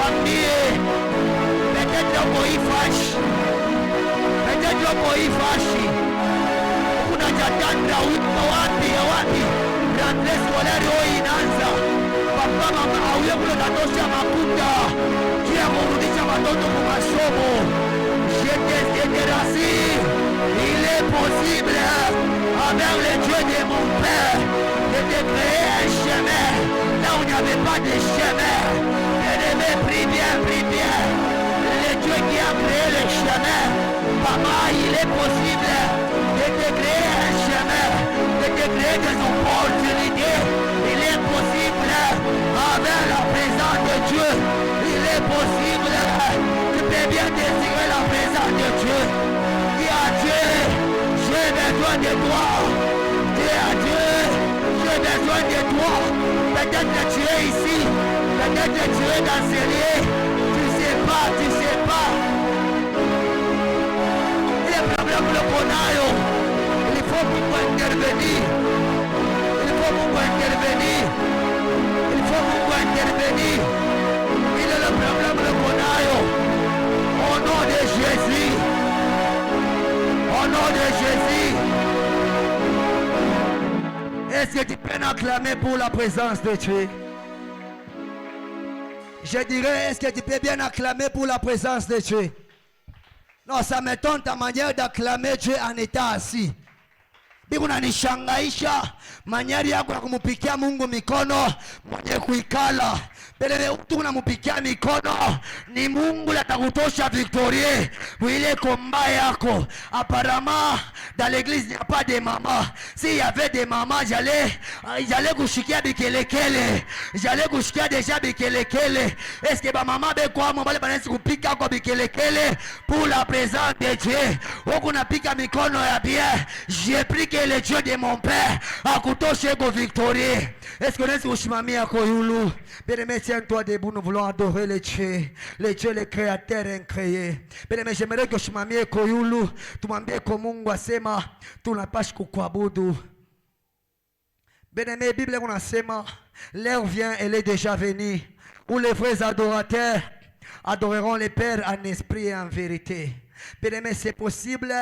nikwambie, peut-être ukoifashi unajatanda wito wapi Rentrée scolaire hoi inaanza, papa mama auye kule tatosha makuta juu ya kurudisha watoto kwa masomo. Je te rassure, il est possible avec le Dieu de mon père de te créer un chemin là où il n'y avait pas de chemin. Bien-aimé, prie bien, le Dieu qui a créé le chemin, papa, il est possible de te créer un chemin, de te créer des opportunités. Il est possible avec la présence de Dieu. Il est possible. Tu peux bien désirer la présence de Dieu. Dis à Dieu, j'ai besoin de toi. Dis à Dieu, j'ai besoin de toi. Peut-être que tu es ici, peut-être que tu es dans ce lieu. Tu sais pas. Les problèmes le conayo. Il faut beaucoup intervenir. Il faut beaucoup intervenir. Il est le problème le conayo. Au nom de Jésus. Au nom de Jésus. Est-ce que tu peux acclamer pour la présence de Dieu? Je dirais, est-ce que tu peux bien acclamer pour la présence de Dieu? Non, ça m'étonne ta manière d'acclamer Dieu en étant assis. Bikunanishangaisha manyari yako ya kumupikia Mungu mikono mwenye kuikala. Bele mtu unamupikia mikono ni Mungu atakutosha victorie ile combat yako. Apparemment dans l'église il n'y a pas de maman. S'il y avait des mamans, j'allais kushikia bikelekele. J'allais kushikia déjà bikelekele. Est-ce que ba maman be kwa mbale banasi kupika kwa bikelekele pour la présence de Dieu? Wako napika mikono ya bien. J'ai pris que le Dieu de mon père akutoshe go victorie. Est-ce que nous ushimamia koyulu? Bien-aimé, tiens-toi debout, nous voulons adorer le Dieu, le créateur incréé. Bien-aimé, j'aimerais que ushimamie koyulu, tumwambie kwa Mungu asema tunapaswa kukuabudu. Bien-aimé, Bible unasema l'heure vient, elle est déjà venue, où les vrais adorateurs adoreront le Père en esprit et en vérité. Bien-aimé, c'est possible.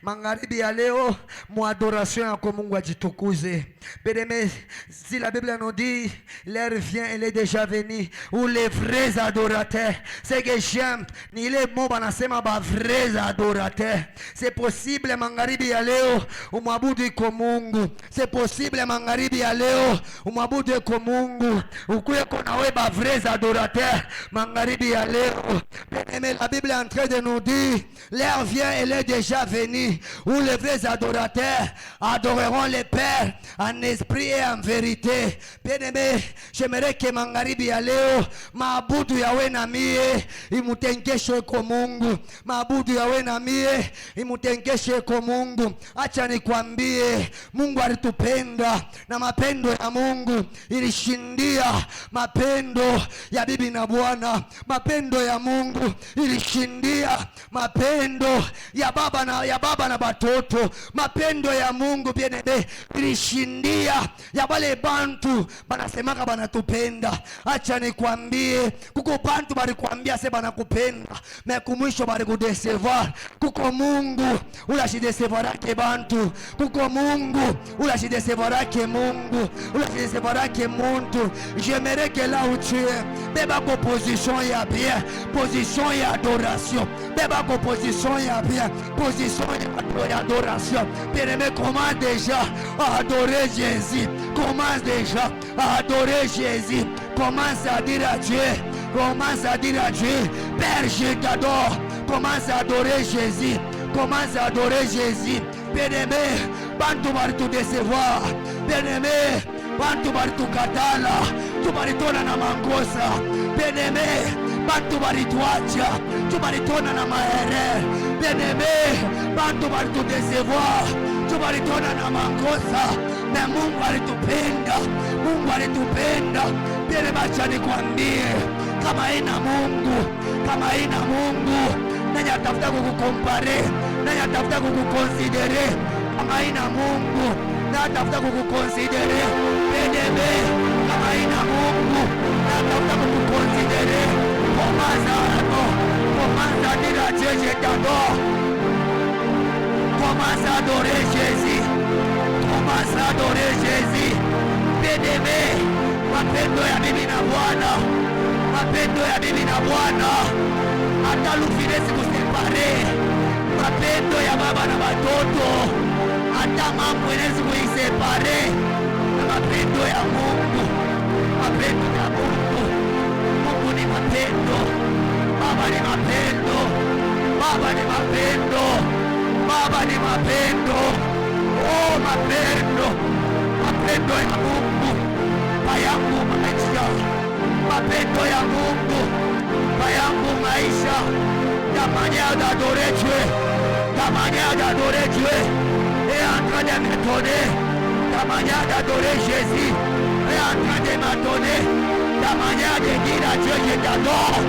Magharibi ya leo, mon adoration yako Mungu ajitukuze. Bien-aimé, si la Bible nous dit l'heure vient, elle est déjà venue, où les vrais adorateurs, c'est que j'aime, ni les mots banasema ba vrais adorateurs. C'est possible magharibi ya leo umwabudu kwa Mungu. C'est possible magharibi ya leo umwabudu kwa Mungu. Ukuye kona we ba vrais adorateurs magharibi ya leo. Bien-aimé, la Bible est en train de nous dire l'heure vient, elle est déjà venue, où les vrais adorateurs adoreront le Père en esprit et en vérité. Bien-aimé, j'aimerais que magharibi ya leo maabudu yawe na mie imutengeshe kwa Mungu. Maabudu yawe na mie imutengeshe kwa Mungu. Acha nikwambie, Mungu alitupenda na mapendo ya Mungu ilishindia mapendo ya bibi na bwana. Mapendo ya Mungu ilishindia mapendo ya baba na batoto. Mapendo ya Mungu bien-aimé ilishindia ya wale bantu banasemaka banatupenda. Acha nikwambie, kuko bantu balikwambia se banakupenda, mais kumwisho bali kudesevoir. Kuko Mungu ulashidesevarake bantu. Kuko Mungu ulashidesevarake Mungu, ulashidesevarake muntu. J'aimerais que là où tu es, beba ko position ya bien, position ya adoration. Beba ko position ya bien, position ya adoration. Bien-aimé, commence déjà à adorer Jésus. Commence déjà à adorer Jésus. Commence à dire à Dieu. Commence à dire à Dieu, Père, je t'adore. Commence à adorer Jésus. Commence à adorer Jésus. Bien-aimé, bantu bari tu décevoir. Bien-aimé, bantu bari tu katala. Tu bari tona na mangosa. Bien-aimé, bantu bari tuacha. Tu bari tona na maere. Bien-aimé, bantu bari tu décevoir. Tu bari tona na mangosa. Na Mungu alitupenda. Mungu alitupenda. Bien-aimé, acha nikwambie, kama ina Mungu, kama ina Mungu, nani atafuta kukukompare, nani atafuta kukukonsidere? Kama ina Mungu, nani atafuta kukukonsidere? Bien-aimé, kama ina Mungu, nani atafuta kukukonsidere? Commence à dire à Dieu, je t'adore. Commence à adorer Jésus. Commence à adorer Jésus. Bien-aimé, mapendo ya mimi na Bwana. Mapendo ya mimi na Bwana. Hata lufinesi kusepare. Mapendo ya baba na watoto. Hata mambo inaweza kuisepare. Na mapendo ya Mungu. Mapendo ya Mungu. Mungu ni mapendo. Baba ni mapendo. Baba ni mapendo. Baba ni mapendo. Oh, mapendo. Mapendo ya Mungu. Payangu maisha. Mapendo ya Mungu. Payangu maisha. Tamanya d'adorer Dieu. Tamanya d'adorer Dieu. Et en train de me donner. Tamanya d'adorer Jésus. Et en train de me donner. Tamanya de dire à Dieu, je t'adore.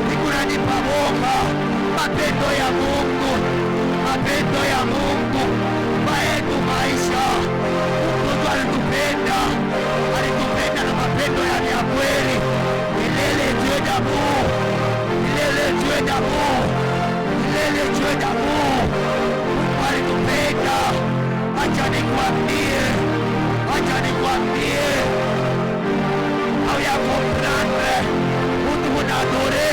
Nikunanipa boka. Mapendo ya Mungu. Mapendo ya Mungu. Paetu maisha. Mungu alitupenda. Alitupenda na mapendo ya kweli. Milele Dieu d'amour. Milele Dieu d'amour. Milele Dieu d'amour. Mungu alitupenda. Acha nikwambie. Acha nikwambie. Au ya comprendre. Mungu unadore.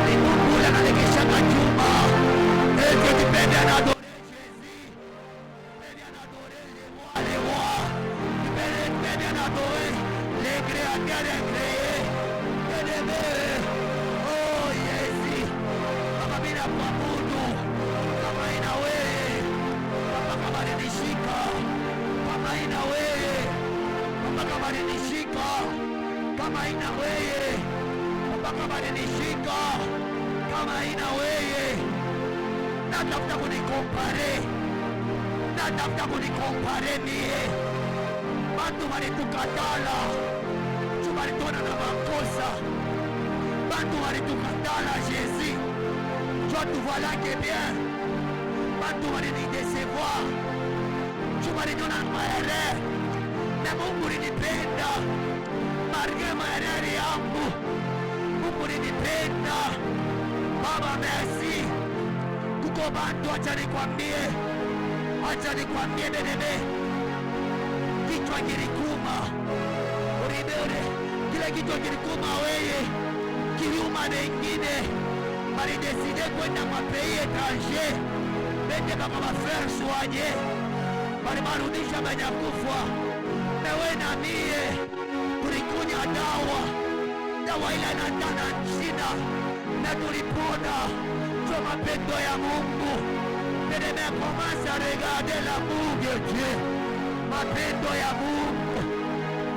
Ni Mungu ananekesha kachuma. Eti kipende anadore. Kama ina wewe, mpaka badilishika. Kama ina wewe, natafuta kunikompare, natafuta kunikompare mie. Bantu walitukatala, tuwalitona na makosa. Bantu walitukatala Jésus, toi tu vois là que bien. Bantu walinidesevoir, tuwalitona maere. Na Mungu ulinipenda. Malgré maereri yangu, Mungu ulinipenda. Baba merci. Kuko bantu, acha nikwambie, benebe, kichwa kilikuma uribere, kile kichwa kilikuma weye, kiliuma bengine, balideside kwenda mapei étranger, bende baka bafaire soigner, balibarudisha banyakufa. Mewe na mie tulikunya dawa ile natana shida na tulipona kwa mapendo ya Mungu. Beneme commence à regarder l'amour de Dieu. Mapendo ya Mungu.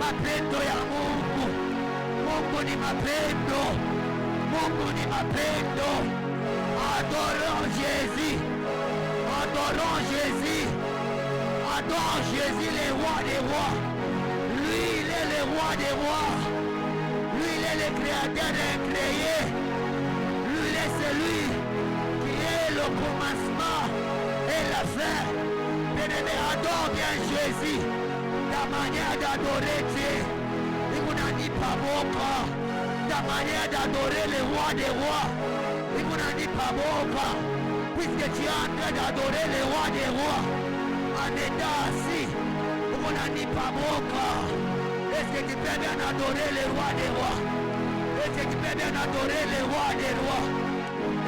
Mapendo ya Mungu. Mungu ni mapendo. Mungu ni mapendo. Adorons Jésus. Adorons Jésus. Adorons Jésus, le roi des rois. Lui, il est le roi des rois. Lui, il est le créateur incréé. Lui, il est celui qui est le commencement et la fin. Bien-aimé, adore bien Jésus. Ta manière d'adorer Dieu. Il vous a dit pas boka. Ta manière d'adorer le roi des rois. Il vous a dit pas boka. Puisque tu es en train d'adorer le roi des rois. En état assis. On n'a ni pas boka. Est-ce que tu peux bien adorer le roi des rois? Est-ce que tu peux bien adorer le roi des rois?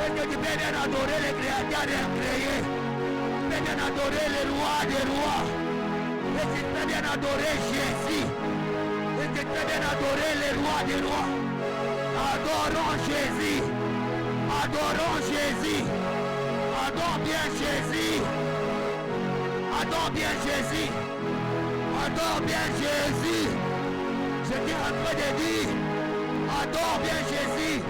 Est-ce que tu peux bien adorer le créateur incréé? Tu peux bien adorer le roi des rois? Est-ce que tu peux bien adorer Jésus? Est-ce que tu peux bien adorer le roi des rois? Adorons Jésus. Adorons Jésus. Adore bien Jésus. Adore bien Jésus. Adore bien Jésus. Je suis en train de dire, adore bien Jésus.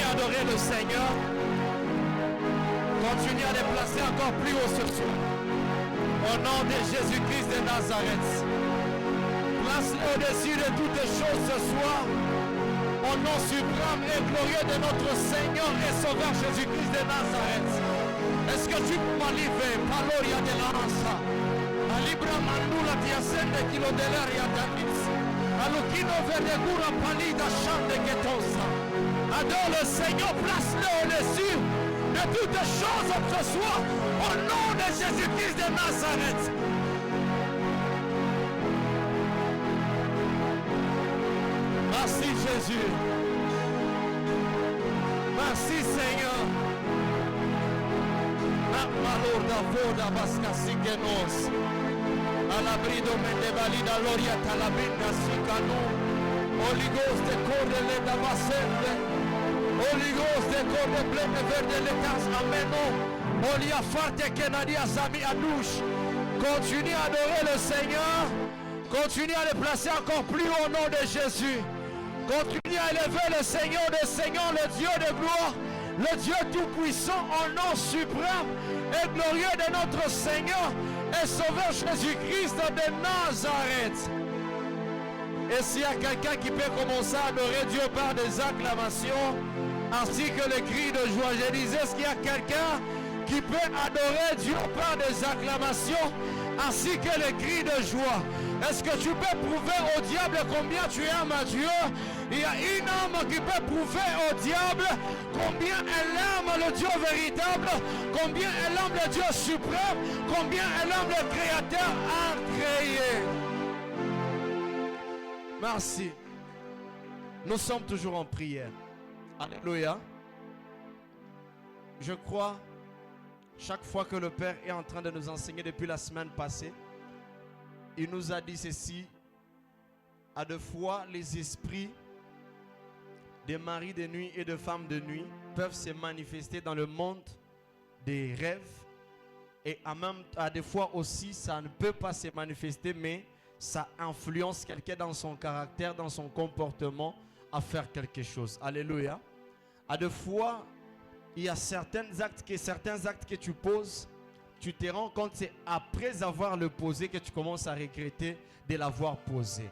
à adorer le Seigneur. Continue à déplacer encore plus haut ce soir. Au nom de Jésus-Christ de Nazareth. Place-le au-dessus de toutes choses ce soir. Au nom suprême et glorieux de notre Seigneur et Sauveur Jésus-Christ de Nazareth. Est-ce que tu peux m'aliver? Paloria de l'ansa. Alibra mandula tiasende kilo de l'aria d'amis. Alukino verdegura palida chante ketosa. Adore le Seigneur, place-le au-dessus de toutes choses ce soir. Au nom de Jésus-Christ de Nazareth. Merci Jésus. Merci Seigneur. Malorda voda vascasikenos. Alabrido mende valida loria talabinda sikanu. Holy Ghost de corre le davasende. Holy Ghost de corre plene verde letas ameno. Olia farte kenadia zami anouche. Continue à adorer le Seigneur. Continue à le placer encore plus haut au nom de Jésus. Continue à élever le Seigneur des Seigneurs, le Dieu de gloire, le Dieu tout-puissant au nom suprême et glorieux de notre Seigneur et Sauveur Jésus-Christ de Nazareth. Et s'il y a quelqu'un qui peut commencer à adorer Dieu par des acclamations, ainsi que les cris de joie, je disais, est-ce qu'il y a quelqu'un qui peut adorer Dieu par des acclamations, ainsi que les cris de joie? Est-ce que tu peux prouver au diable combien tu aimes Dieu? Il y a une âme qui peut prouver au diable combien elle aime le Dieu véritable, combien elle aime le Dieu suprême, combien elle aime le Créateur incréé. Merci. Nous sommes toujours en prière. Alléluia. Je crois, chaque fois que le Père est en train de nous enseigner depuis la semaine passée, il nous a dit ceci: à deux fois les esprits des maris de nuit et de femmes de nuit peuvent se manifester dans le monde des rêves, et à des fois aussi ça ne peut pas se manifester, mais ça influence quelqu'un dans son caractère, dans son comportement à faire quelque chose. Alléluia. À deux fois il y a certains actes que tu poses, tu te rends compte, c'est après avoir le posé que tu commences à regretter de l'avoir posé.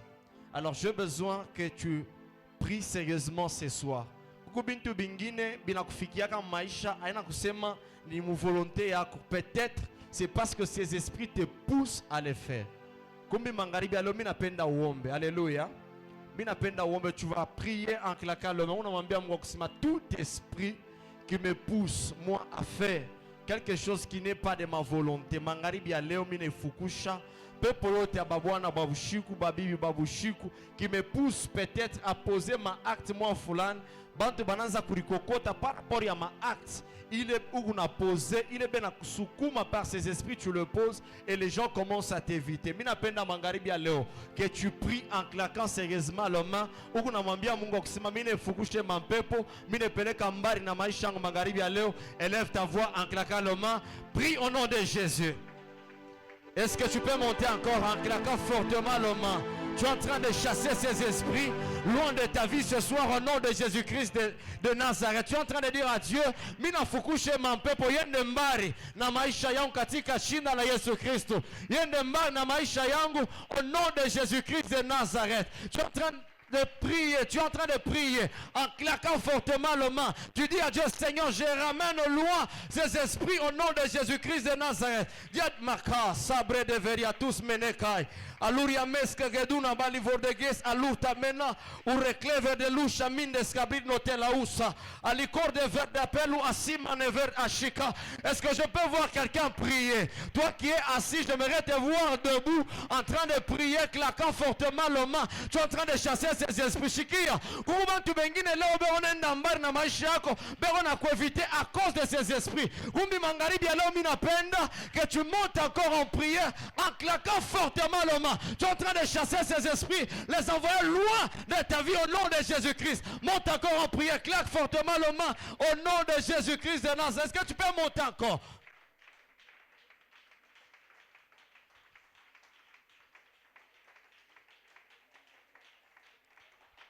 Alors j'ai besoin que tu pries sérieusement ce soir. Peut-être c'est parce que ces esprits te poussent à le faire. Alléluia. Tu vas prier en claquant le main. Tout esprit qui me pousse moi à faire quelque chose qui n'est pas de ma volonté, qui me pousse peut-être à poser ma acte moi fulan, bantu bananza kurikokota par rapport à ma acte, il est où on a posé, il est bien sukuma par ces esprits, tu le poses et les gens commencent à t'éviter. Mina penda mangaribi à Léo, que tu pries en claquant sérieusement la main, où on a mambia mungo kusima mine fukushe mampepo, mine peleka mbari na maisha mangaribi à Léo, élève ta voix en claquant la main, prie au nom de Jésus. Est-ce que tu peux monter encore en claquant fortement la main? Tu es en train de chasser ces esprits loin de ta vie ce soir au nom de Jésus-Christ de Nazareth. Tu es en train de dire à Dieu, mina fukushe mampepo yende mbari na maisha yangu katika jina la Yesu Kristo. Yende mbari na maisha yangu au nom de Jésus-Christ de Nazareth. Tu es en train de prier, tu es en train de prier en claquant fortement le main. Tu dis à Dieu, Seigneur, je ramène au loin ces esprits au nom de Jésus-Christ de Nazareth. Dieu maka sabre de veria tous menekai. Aluria meska geduna bali vordeges alurta mena urecleve de lusha minde scabrit notela usa alicor de ver d'appel ou asima never ashika. Est-ce que je peux voir quelqu'un prier? Toi qui es assis, j'aimerais te voir debout en train de prier, claquant fortement le main. Tu es en train de chasser ces esprits shikia. Comment tu bengine leo beonenda mbari na maisha yako beona kueviter à cause de ces esprits. Kumbi mangaribi leo minapenda que tu montes encore en prière en claquant fortement le main. Tu es en train de chasser ces esprits, les envoyer loin de ta vie au nom de Jésus-Christ. Monte encore en prière, claque fortement le main au nom de Jésus-Christ de Nazareth. Est-ce que tu peux monter encore?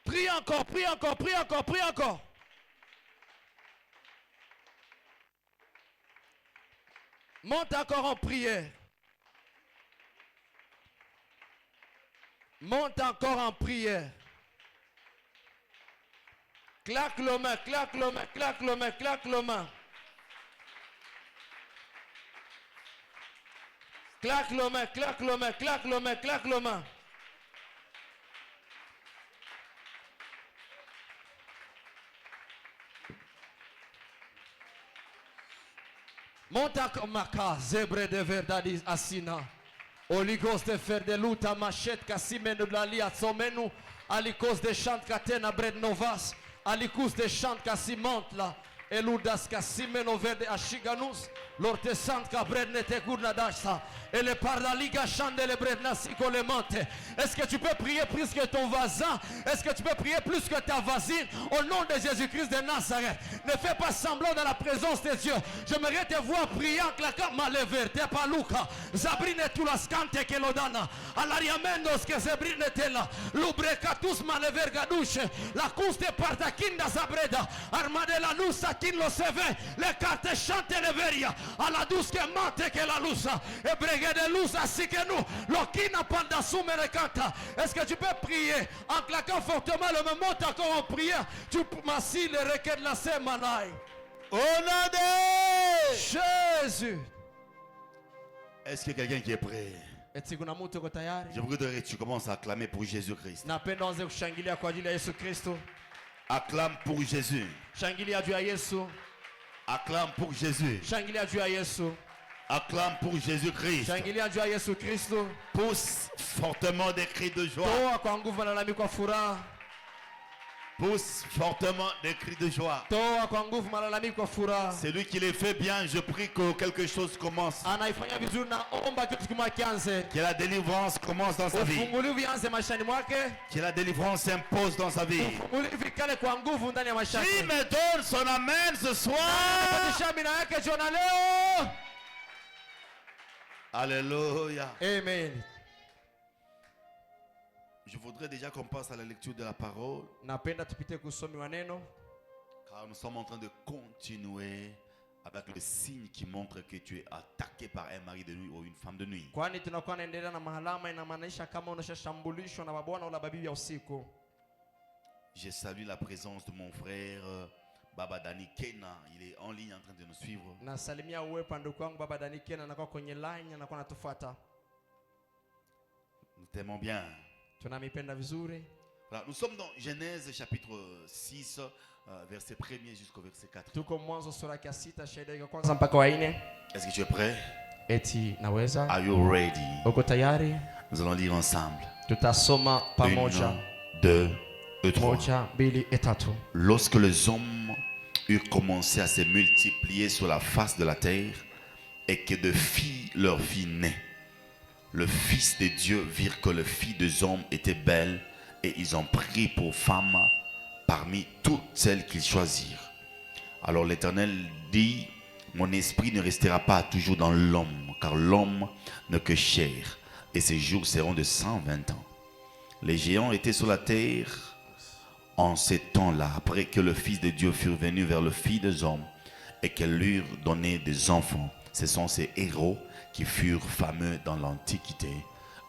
Prie encore, prie encore, prie encore, prie encore. Monte encore en prière. Monte encore en prière. Claque le main, claque le main, claque le main, claque le main. Claque le main, claque le main, claque le main, claque le main. Monte encore ma casa, zebre de verdade assina. Oligos de fer de luta, machete, cassimeno blali, atsomenu, alicos de chant catena bred novas, alicus de chant cassimantla, eludas cassimeno verde achiganus, lorte sant cabred nete gurna dashta, et le parlaliga chandele bred nasico le monte. Est-ce que tu peux prier plus que ton voisin? Est-ce que tu peux prier plus que ta voisine? Au nom de Jésus-Christ de Nazareth, ne fais pas semblant dans la présence de Dieu. J'aimerais te voir prier en claquant malever, te paluca, zabrine tu las cante que lodana, alariamendos que zebrine tela, lubrecatus malever gaduche, la custe partakinda zabreda, armadela nusa kin lo seve, le carte chante le veria, a la douce que mante que la lusa, et bregue de luz ainsi que nous, l'okina panda sumere canta. Est-ce que tu peux prier en claquant fortement le moment encore en prière? Tu m'assis le requêtes de la semanaille. Au nom de Jésus. Est-ce qu'il y a quelqu'un qui est prêt? Eti kuna mtu uko tayari? Je voudrais que tu commences à acclamer pour Jésus-Christ. Napenda uanze kushangilia kwa ajili ya Yesu Kristo. Acclame pour Jésus. Shangilia juu ya Yesu. Acclame pour Jésus. Shangilia juu ya Yesu. Acclame pour Jésus-Christ. Shangilia juu ya Yesu Kristo. Pousse fortement des cris de joie. Toa kwa nguvu malalamiko kwa furaha. Pousse fortement des cris de joie. Toa kwa nguvu malalamiko kwa furaha. C'est lui qui les fait bien. Je prie que quelque chose commence. Anaifanya vizuri na omba kitu kimoja kianze. Que la délivrance commence dans sa vie. Ufungulivu vianze maishani mwake. Que la délivrance s'impose dans sa vie. Ufungulivu vikale kwa nguvu ndani ya maisha yake. Qui me donne son amen ce soir? Anapatisha amina yake jioni ya leo. Alléluia. Amen. Je voudrais déjà qu'on passe à la lecture de la parole. Napenda tupite kusomi wa neno. Car nous sommes en train de continuer avec le signe qui montre que tu es attaqué par un mari de nuit ou une femme de nuit. Kwani tunakuwa naendelea na mahalama inamaanisha kama unashashambulishwa na babwana wala babibi ya usiku. Je salue la présence de mon frère Baba Dani Kena. Il est en ligne en train de nous suivre. Nasalimia uwepo wa ndugu wangu Baba Dani Kena, anakuwa kwenye line, anakuwa anatufuata. Nous t'aimons bien. Tunamipenda vizuri. Voilà, nous sommes dans Genèse chapitre 6, verset 1er jusqu'au verset 4. Tuko Mwanzo sura ya 6 shahida ya kwanza mpaka wa 4. Est-ce que tu es prêt? Eti naweza? Are you ready? Uko tayari? Nous allons lire ensemble. Tutasoma pamoja. 1, 2 et 3. Moja, mbili, tatu. Lorsque les hommes eurent commencé à se multiplier sur la face de la terre et que de filles leur filles naient, le Fils de Dieu virent que les filles des hommes étaient belles et ils ont pris pour femmes parmi toutes celles qu'ils choisirent. Alors l'Éternel dit, mon esprit ne restera pas toujours dans l'homme, car l'homme n'est que chair et ses jours seront de 120 ans. Les géants étaient sur la terre en ces temps-là, après que le Fils de Dieu fût venu vers le Fils des hommes et qu'elle lui eût donné des enfants. Ce sont ces héros qui furent fameux dans l'Antiquité.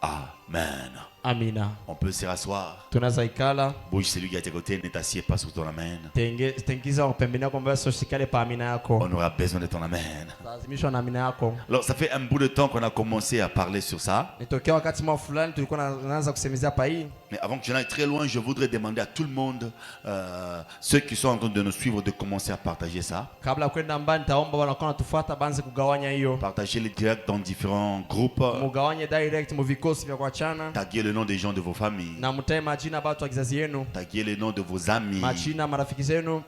Amen. Amina. On peut se rasseoir. Tunaweza ikala. Bouge celui qui est à tes côtés, ne t'assieds pas sur ton amen. Tengiza pembeni yako mbele usikale pa amina yako. On aura besoin de ton amen. Lazimishwa na amina yako. Alors ça fait un bout de temps qu'on a commencé à parler sur ça. Nitokea wakati mwa fulani tulikuwa tunaanza kusemezea pa hii. Mais avant que je n'aille très loin, je voudrais demander à tout le monde, ceux qui sont en train de nous suivre, de commencer à partager ça. Kabla kwenda mbali taomba wala kwa natufuata banze kugawanya hiyo. Partager les directs dans différents groupes. Mugawanye direct mu vikosi vya kuachana. Taguer le nom des gens de vos familles. Na mtae majina watu wa kizazi yenu. Taguer les noms de vos amis. Majina marafiki zenu.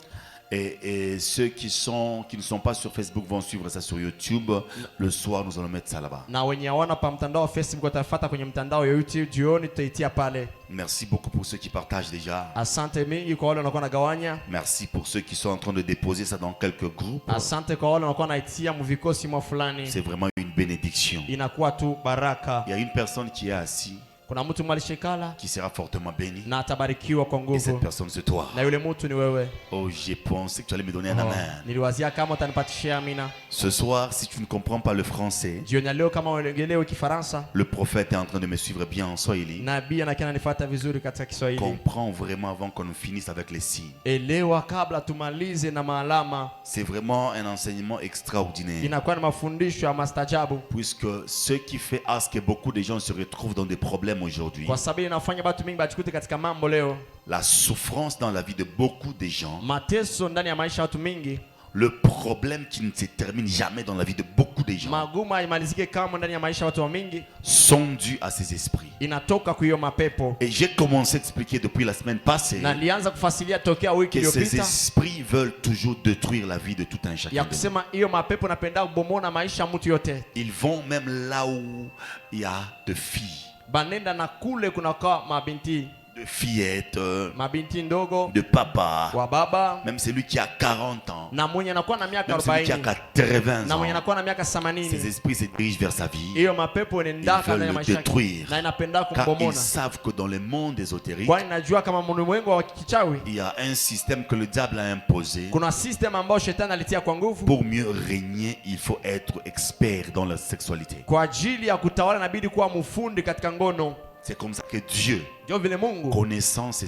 Et ceux qui ne sont pas sur Facebook vont suivre ça sur YouTube. Le soir, nous allons mettre ça là-bas. Na wenye hawana pa mtandao wa Facebook watafuata kwenye mtandao ya YouTube, jioni tutaitia pale. Merci beaucoup pour ceux qui partagent déjà. Asante mingi kwa wale wanakuwa nagawanya. Merci pour ceux qui sont en train de déposer ça dans quelques groupes. Asante kwa wale wanakuwa naitia mu vikosi mwa fulani. C'est vraiment une bénédiction. Inakuwa tu baraka. Il y a une personne qui est assise. kuna mtu mwalishikala qui sera fortement béni. na atabarikiwa kwa Et cette nguvu, personne, c'est toi. na yule mtu ni wewe. Oh, j'ai pensé que tu allais me donner un amen. Niliwazia kama utanipatishia amina. Ce soir, si tu ne comprends pas le français, Jioni ya leo kama unaelewa Kifaransa, le prophète est en train de me suivre bien en Swahili. nabii anakiana nifuata vizuri katika Kiswahili. Comprends vraiment avant qu'on finisse avec les signes. Elewa kabla tumalize na maalama. C'est vraiment un enseignement extraordinaire. Inakuwa ni mafundisho ya mastajabu, Puisque ce qui fait à ce que beaucoup de gens se retrouvent dans des problèmes aujourd'hui, kwa sababu inafanya watu mingi bajikute katika mambo leo. la souffrance dans la vie de beaucoup de gens, Mateso ndani ya maisha ya watu mingi, le problème qui ne se termine jamais dans la vie de beaucoup de gens, magumu haimalizike kama ndani ya maisha ya watu wa mingi, sont dus à ces esprits. inatoka kwa hiyo mapepo. Et j'ai commencé à expliquer depuis la semaine passée Na nilianza kufasilia tokea wiki que ces iliyopita esprits veulent toujours détruire la vie de tout un chacun ya de nous. kusema hiyo mapepo napenda kubomona maisha ya mtu yote. Ils vont même là où il y a de filles, Banenda na kule kunakaa mabinti, de fillettes, mabinti ndogo de papas, wa baba, même celui qui a 40 ans, na mwenye anakuwa na miaka même celui qui a 40 80 na mwenye ans. anakuwa na miaka Ces 80. esprits se dirigent vers sa vie Hiyo mapepo inaendaka Ils veulent ndani ya le maisha yake détruire. na inapenda car ils kumbomona, savent que dans le monde ésotérique, kwani najua kama ulimwengu wa kichawi il y a un système que le diable a imposé. kuna system ambayo shetani alitia kwa nguvu. Pour mieux régner, il faut être expert dans la sexualité. Kwa ajili ya kutawala inabidi kuwa mfundi katika ngono. C'est comme ça que Dieu, Ndio vile Mungu connaissant ce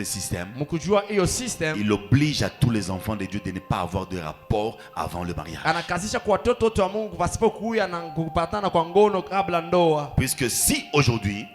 système, mkujua hiyo system il oblige à tous les enfants de Dieu de ne pas avoir de rapport avant le mariage. anakazisha kwa watoto wote wa Mungu pasipokuya na kupatana kwa ngono kabla ndoa. Puisque si aujourd'hui,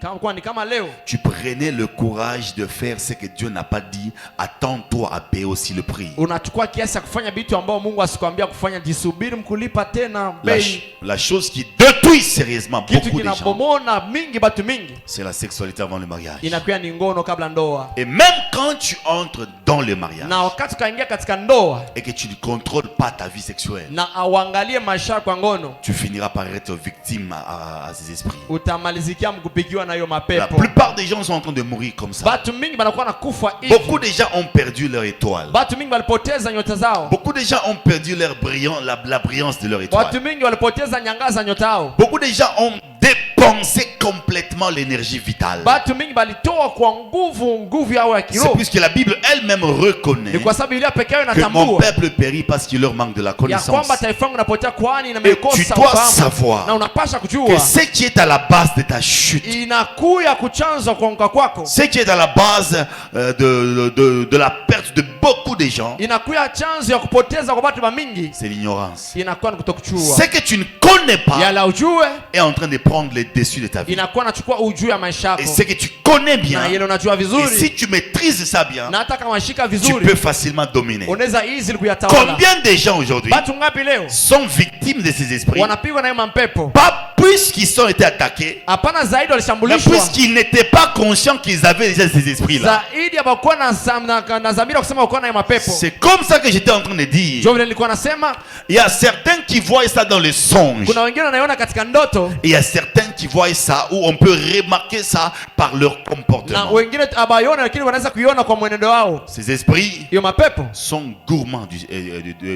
Kama leo tu prenais le courage de faire ce que Dieu n'a pas dit, attends-toi à payer aussi le prix. unachukua kiasi ya kufanya vitu ambao Mungu asikwambia kufanya, jisubiri mkulipa tena bei. La chose qui détruit sérieusement Kitu beaucoup de gens, kinabomona mingi batu mingi c'est la sexualité avant le mariage. inakuwa ni ngono kabla ndoa. Et même quand tu entres dans le mariage Na wakati ukaingia katika ndoa et que tu ne contrôles pas ta vie sexuelle, na auangalie maisha yako kwa ngono, tu finiras par être victime à ces esprits. utamalizikia mkupigiwa na hiyo La mapepo. plupart des gens sont en train de mourir comme ça. Batu mingi banakuwa na kufa hivi. Beaucoup de gens ont perdu leur étoile. Batu mingi walipoteza nyota zao. Beaucoup de gens ont perdu leur la brillance de leur étoile. Watu mingi walipoteza nyangaza nyota yao. Beaucoup de gens ont dépensé complètement l'énergie vitale. Batu mingi balitoa kwa nguvu yao ya C'est kiroho. puisque la Bible elle-même reconnaît Ni kwa sababu Biblia pekee yao que mon inatambua peuple périt parce qu'il leur manque de la ya connaissance. kwamba taifa langu linapotea kwani Et tu imekosa dois ufahamu. savoir Na unapasha que kujua ce qui est à la base de ta chute, inakuya kuchanza kuanguka kwako, ce qui est à la base de la perte de beaucoup de gens, inakuya chanzo ya kupoteza kwa watu mingi, c'est l'ignorance. inakuwa ni kutokuchua. Ce que tu ne connais pas Yala ujue est en train de prendre le dessus de ta vie. inakuwa nachukua ujue ya maisha Et yako, ce que tu connais na bien, yale unajua et vizuri, si tu maîtrises ça bien, na hata kama shika tu vizuri peux facilement dominer. unaweza easy kuyatawala. Combien de gens aujourd'hui Watu ngapi leo sont victimes de ces esprits? wanapigwa na hiyo mapepo? Pas puisqu'ils ont été attaqués, Hapana, zaidi mais walishambulishwa, puisqu'ils n'étaient pas conscients qu'ils avaient déjà ces esprits-là. zaidi hapakuwa na dhamira kusema uko na hiyo mapepo. C'est comme ça que j'étais en train de dire. Ndio vile nilikuwa nasema, Il y a certains qui voient ça dans les songes. kuna wengine wanaiona katika ndoto Et il y a certains qui voient ça où on peut remarquer ça par leur na comportement. wengine abayona, lakini wanaweza kuiona kwa mwenendo wao. Ces esprits Hiyo mapepo sont gourmands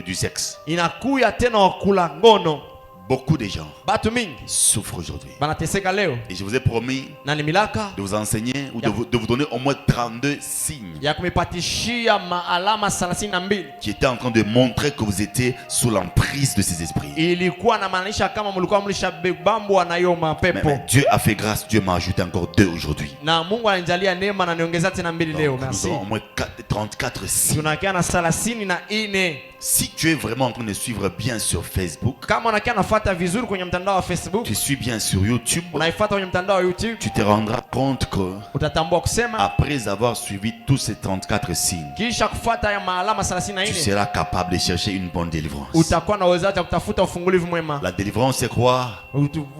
du sexe. inakuya tena wakula ngono. Beaucoup de gens Batu mingi souffrent aujourd'hui. banateseka leo, Et je vous ai promis na ni milaka de vous enseigner ou de vous donner au moins 32 signes ya kumipatishia maalama 32 qui étaient en train de montrer que vous étiez sous l'emprise de ces esprits. ilikuwa na maanisha kama mlikuwa mlishabambwa na hiyo mapepo. Mais Dieu a fait grâce, Dieu m'a ajouté encore 2 aujourd'hui. Na Mungu ananijalia neema na niongeza tena 2 leo. Donc, nous Merci. avons au moins 34 signes. Tunakia na 34. Si tu es vraiment en train de suivre bien sur Facebook, Kama unakia nafuata vizuri kwenye mtandao wa Facebook, tu suis bien sur YouTube, unaifuata kwenye mtandao wa YouTube, tu te rendras compte que utatambua kusema après avoir suivi tous ces 34 signes, kisha kufuata ya maalama tu 34 seras capable de chercher une bonne délivrance. utakuwa na uwezo wa kutafuta ufungulivu mwema. La délivrance, c'est quoi?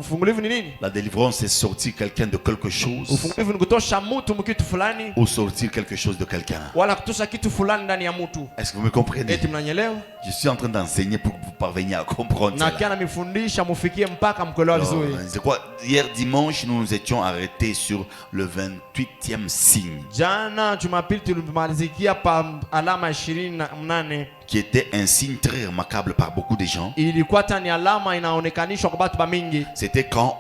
Ufungulivu ni nini? La délivrance, c'est sortir quelqu'un de quelque chose Ufungulivu ni kutosha mtu mkitu fulani ou sortir quelque chose de quelqu'un. wala kutosha kitu fulani ndani ya mtu. Est-ce que vous me comprenez? Eti mnanyelewa? Je suis en train d'enseigner pour que vous parveniez à comprendre Na cela. kia nifundisha mufikie mpaka mkolewa Alors, vizuri. c'est quoi? Hier dimanche, nous nous étions arrêtés sur le 28e signe, Jana Jumapili tulimalizikia pa alama 28. qui était un signe très remarquable par beaucoup de gens. Ilikuwa tani alama inaonekanishwa kwa watu mingi. C'était quand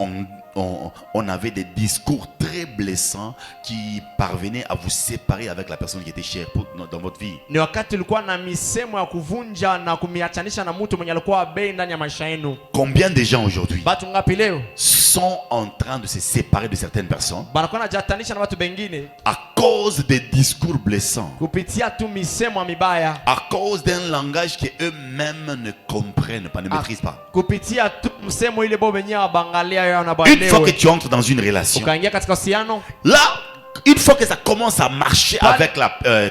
on avait des discours très très blessant qui parvenait à vous séparer avec la personne qui était chère dans votre vie. Ni wakati ulikuwa na misemo ya kuvunja na kumiachanisha na mtu mwenye alikuwa bei ndani ya maisha yenu. Combien de gens aujourd'hui Batu ngapi leo sont en train de se séparer de certaines personnes banakuwa najatanisha na watu bengine à cause des discours blessants, kupitia tu misemo ya mibaya, à cause d'un langage que eux-mêmes ne comprennent pas, ne maîtrisent pas. kupitia tu msemo ile bo benye wabangalia yao na Une fois que balewe. tu entres dans une relation, Ukaingia katika uhusiano, là, une fois que ça commence à marcher avec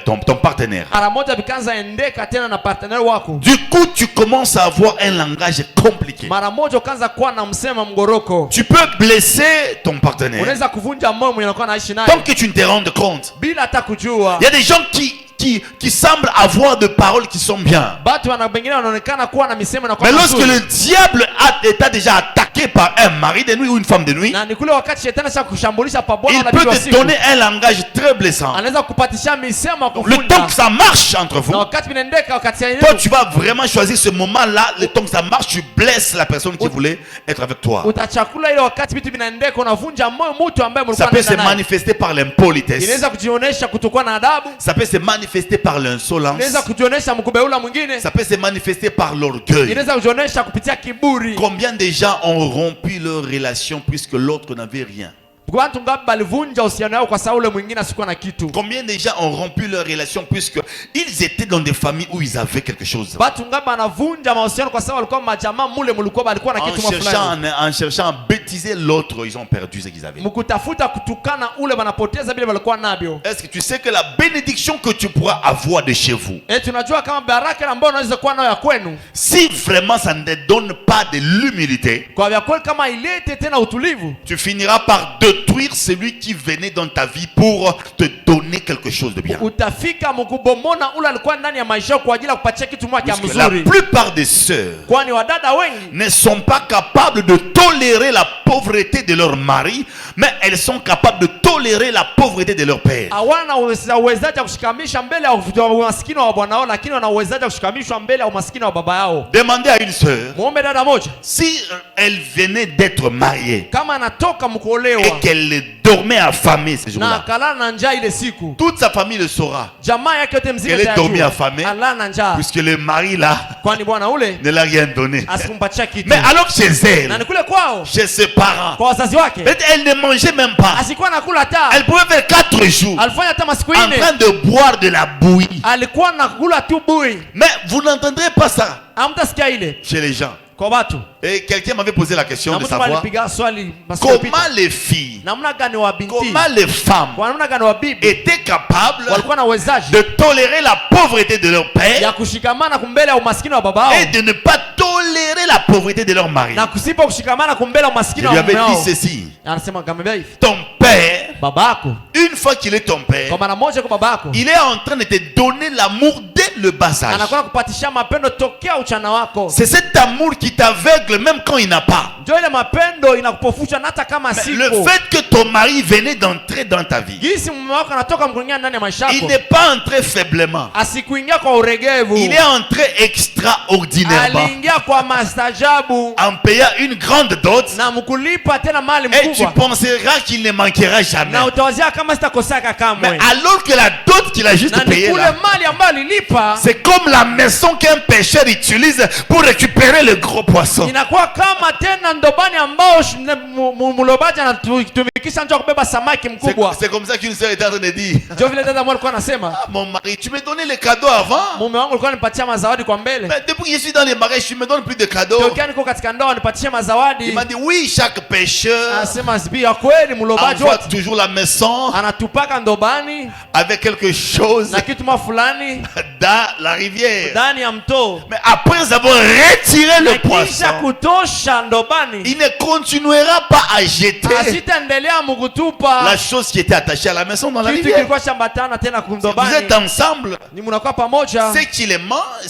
ton partenaire, mara moja vikanza endeka tena na partner wako, du coup, tu commences à avoir un langage compliqué. mara moja ukaanza kuwa na msemo mgoroko. Tu peux blesser ton partenaire Unaweza kuvunja moyo mwenye unakuwa naishi naye tant que tu ne te rends compte. bila hata kujua. Il y a des gens qui semblent avoir de paroles qui sont bien. Batu wana bengine wanaonekana kuwa na misemo na Mais kwa lorsque le diable est déjà attaqué par un mari de nuit ou une femme de nuit, na ni kule wakati shetani sasa kushambulisha pa bwana il na peut bibi wa te siku, donner un langage très blessant. anaweza kupatisha misemo ya Le temps kuvunja. que ça marche entre vous, Na wakati vinaendeka wakati ya toi tu vas vraiment choisir ce moment-là, le temps que ça marche, tu blesses la personne qui voulait être avec toi. utachakula ile wakati vitu vinaendeka unavunja moyo mtu ambaye Ça mlikuwa peut se mnaenda naye. manifester par l'impolitesse. Inaweza kujionyesha kutokuwa na adabu, Ça peut se manifester par l'insolence. inaweza kujionyesha mkubeula mwingine, Ça peut se manifester par l'orgueil. inaweza kujionyesha kupitia kiburi. Combien de gens ont rompu leur relation puisque l'autre n'avait rien? Watu ngapi balivunja uhusiano wao kwa sababu ule mwingine asikuwa na kitu? Combien de gens ont rompu leur relation puisque ils étaient dans des familles où ils avaient quelque chose? Watu ngapi wanavunja mahusiano kwa sababu walikuwa majamaa mule mlikuwa balikuwa na kitu fulani. En cherchant à bêtiser l'autre, ils ont perdu ce qu'ils avaient. Mkutafuta kutukana ule wanapoteza vile walikuwa navyo. Est-ce que tu sais que la bénédiction que tu pourras avoir de chez vous, Tunajua kama baraka ambayo unaweza kuwa nayo ya kwenu, si vraiment ça ne te donne pas de l'humilité, kwa vya kweli kama ilete tena utulivu, tu finiras par détruire celui qui venait dans ta vie pour te donner quelque chose de bien. utafika mkubomona ule alikuwa ndani ya maisha kwa ajili ya kupatia kitu moja Parce que la mzuri. plupart des sœurs Kwani wadada wengi ne sont pas capables de tolérer la pauvreté de leur mari, mais elles sont capables de tolérer la pauvreté de leur père. hawana uwezaji wa kushikamisha mbele ya umaskini wa bwana wao, lakini wana uwezaji wa kushikamishwa mbele ya umaskini wa baba yao. Demandez à une sœur Muombe dada moja si elle venait d'être mariée kama anatoka mkuolewa et qu'elle dormait affamée ce na jour-là. akalala na njaa ile siku, Toute sa famille le saura, jamaa yake yote mzima qu'elle est dormie itajua affamée, alala na njaa, puisque le mari là kwani bwana ule ne l'a rien donné. asikumpatia kitu. Mais alors que chez Na elle, ni kule kwao chez ses parents, kwa wazazi wake elle ne mangeait même pas. asikuwa nakula hata, Elle pouvait faire 4 jours alifanya hata masiku en ine train de boire de la bouillie. alikuwa nakula tu bui. Mais vous n'entendrez pas ça Hamtasikia ile chez les gens. kwa watu. Et quelqu'un m'avait posé la question Na de mtu savoir alipiga swali masiku iliyopita. comment les filles, Namna gani wa binti, comment les femmes kwa namna gani wa bibi étaient capables walikuwa na uwezaji de tolérer la pauvreté de leur ya père kushikamana kumbele ya umaskini wa baba wao et de ne pas tolérer la pauvreté de leur mari. na kusipa kushikamana kumbele ya Je umaskini lui wa avais mume dit wao. ceci. Anasema kama hivi, Ton père, babako une fois qu'il est ton père, kwa mara moja kwa babako il est en train de te donner l'amour dès le bas âge. anakuwa kupatisha mapendo tokea uchana wako. C'est cet amour qui t'aveugle même quand il n'a pas. Ndio ile mapendo inakupofusha na hata kama Mais siko. le fait que ton mari venait d'entrer dans ta vie, Gisi mume wako anatoka mkuingia ndani ya maisha il yako, n'est pas entré faiblement. asikuingia kwa uregevu, Il est entré extraordinairement aliingia kwa mastajabu en payant une grande dot na mkulipa tena mali et tu mkubwa, penseras qu'il ne manquera jamais. na utawazia kama sitakosaka Mais kamwe. alors que la dot qu'il a juste Na ni payée kule là, mali ambayo alilipa c'est comme la maison qu'un pêcheur utilise pour récupérer le gros poisson. inakuwa kama tena ndobani ambao mulobaji anatumikisha njoo kubeba samaki mkubwa. C'est comme ça qu'une sœur est en train de dire, Ndio vile dada mmoja alikuwa anasema, ah, mon mari, tu me donnais les cadeaux avant. mume wangu alikuwa anipatia mazawadi kwa mbele, Mais depuis que je suis dans les mariages, tu me donnes plus de cadeaux. tokea niko katika ndoa nipatie mazawadi. Il m'a dit, oui, chaque pêcheur Anasema sibi ya kweli mulobaji envoie wote toujours la maison anatupaka ndobani avec quelque chose na kitu fulani dans la rivière. ndani ya mto, Mais après avoir retiré le na kisha poisson, kutosha ndobani il ne continuera pas à jeter asitaendelea mkutupa la chose qui était attachée à la maison dans la kitu rivière. kilikuwa shambatana tena Vous kumndobani. êtes ensemble. Ni mnakuwa pamoja, Ce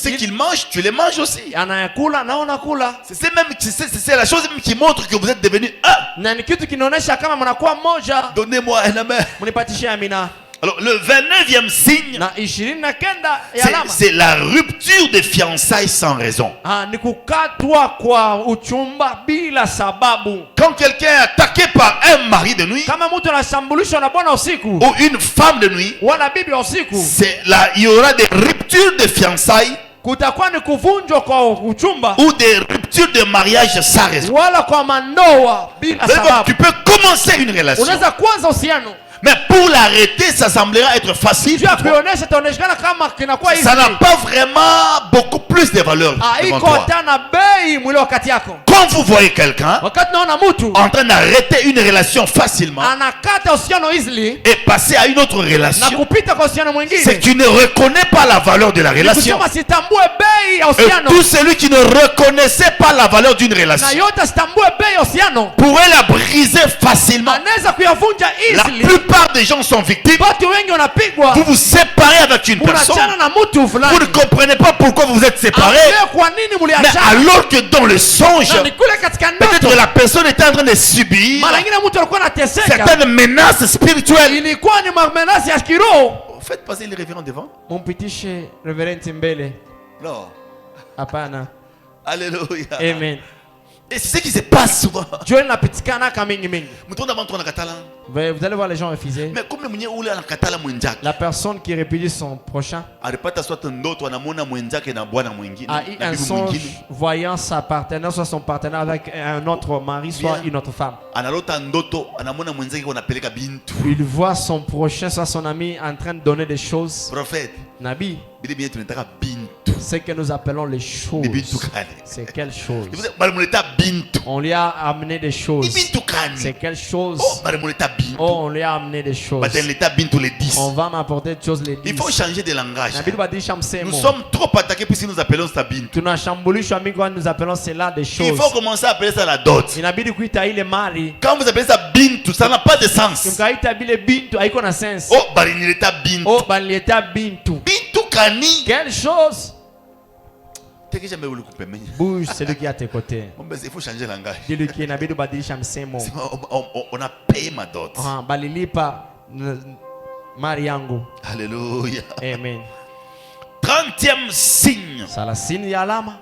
qu'il mange, tu les manges aussi. anayakula na unakula, C'est la chose même qui montre que vous êtes devenus un. na ni kitu kinaonyesha kama mnakuwa mmoja. Donnez-moi un amen. Mnipatishe amina. Alors, le 29e signe, Na 29 ya alama c'est la rupture des fiançailles sans raison. ni kukatwa kwa uchumba bila sababu. Quand quelqu'un est attaqué par un mari de nuit kama mtu anashambulishwa na bwana usiku ou une femme de nuit, wala bibi usiku, c'est là, il y aura des ruptures de fiançailles kutakuwa ni kuvunjwa kwa uchumba ou des ruptures de mariage sans raison. wala kwa mandoa bila C'est-à-dire que sababu. tu peux commencer une relation, Unaweza kuanza uhusiano, mais pour l'arrêter, ça semblera être facile. juu ya pour toi. kuionyesha itaonekana kama kinakuwa hivi. Ça n'a pas vraiment beaucoup plus de valeur devant Haiko toi. hata na bei mwili wakati yako. Quand vous voyez quelqu'un Wakati naona mtu en train d'arrêter une relation facilement anakata uhusiano easily et passer à une autre na relation, kupita kwa uhusiano c'est mwingine, que tu ne reconnais pas la valeur de la relation. kusema sitambue bei ya Et uhusiano, tout celui qui ne reconnaissait pas la valeur d'une na relation yote sitambue bei ya uhusiano pourrait la briser facilement. anaweza kuyavunja La easily. plupart des gens sont victimes. Watu wengi wanapigwa, Vous vous séparez avec une personne. unachana na mtu Vous fulani, ne comprenez pas pourquoi vous êtes séparés. Hamjui kwa nini Mais mliachana, alors que dans le songe, na ni kule katika peut-être ndoto que la personne était en train de subir mara nyingine mtu alikuwa anateseka, certaines menaces spirituelles. ilikuwa ni mamenasi ya kiroho. Faites passer les révérends devant. Mumpitishe reverenti mbele. Non. Hapana. Alléluia. Amen. Et c'est ce qui se passe souvent. Jua linapitikana kama mingi mingi. Mtu anabantu anakatala. Vous allez voir les gens refuser. Mais comme mwenye ule anakatala mwenzake. La personne qui répudie son prochain Alipata soit ndoto anamwona mwenzake na bwana mwingine. a eu na un bibi songe mwingine. voyant sa partenaire, soit son partenaire avec un autre mari, soit Bien. une autre femme. Analota ndoto anamwona mwenzake anapeleka bintu. Il voit son prochain, soit son ami, en train de donner des choses. Prophète, Nabi, bile bien tunataka bintu. ce que nous appelons les Ni bintu choses. kani. C'est quelle chose? Balimuleta bintu. On lui a amené des Ni choses. bintu kani. C'est quelle chose? Oh, balimuleta bintu. Oh, on lui a amené des choses. Balimuleta bintu les 10. On va m'apporter des choses les 10. Il faut changer de langage. Nabi badilisha Nous msemo. sommes trop attaqués puisque nous appelons ça bintu. Tunashambulishwa mingi kwani nous appelons cela des Il choses. faut commencer à appeler ça la dot. Inabidi kuita ile mali. Quand vous appelez ça bintu, ça n'a pas de sens. Kimkaita bile bintu haiko na sense. Oh, balinileta bintu. Oh, banileta bintu. Bintu kani. Quelle chose? T'es que jamais voulu couper. Mais Bouge celui qui est à tes côtés. il faut changer de langage. Dis-lui qui inabidi badilisha msemo. On a payé ma dot. Ah, balilipa mali yangu. Alléluia. Amen. 30e signe. Salasini ya alama.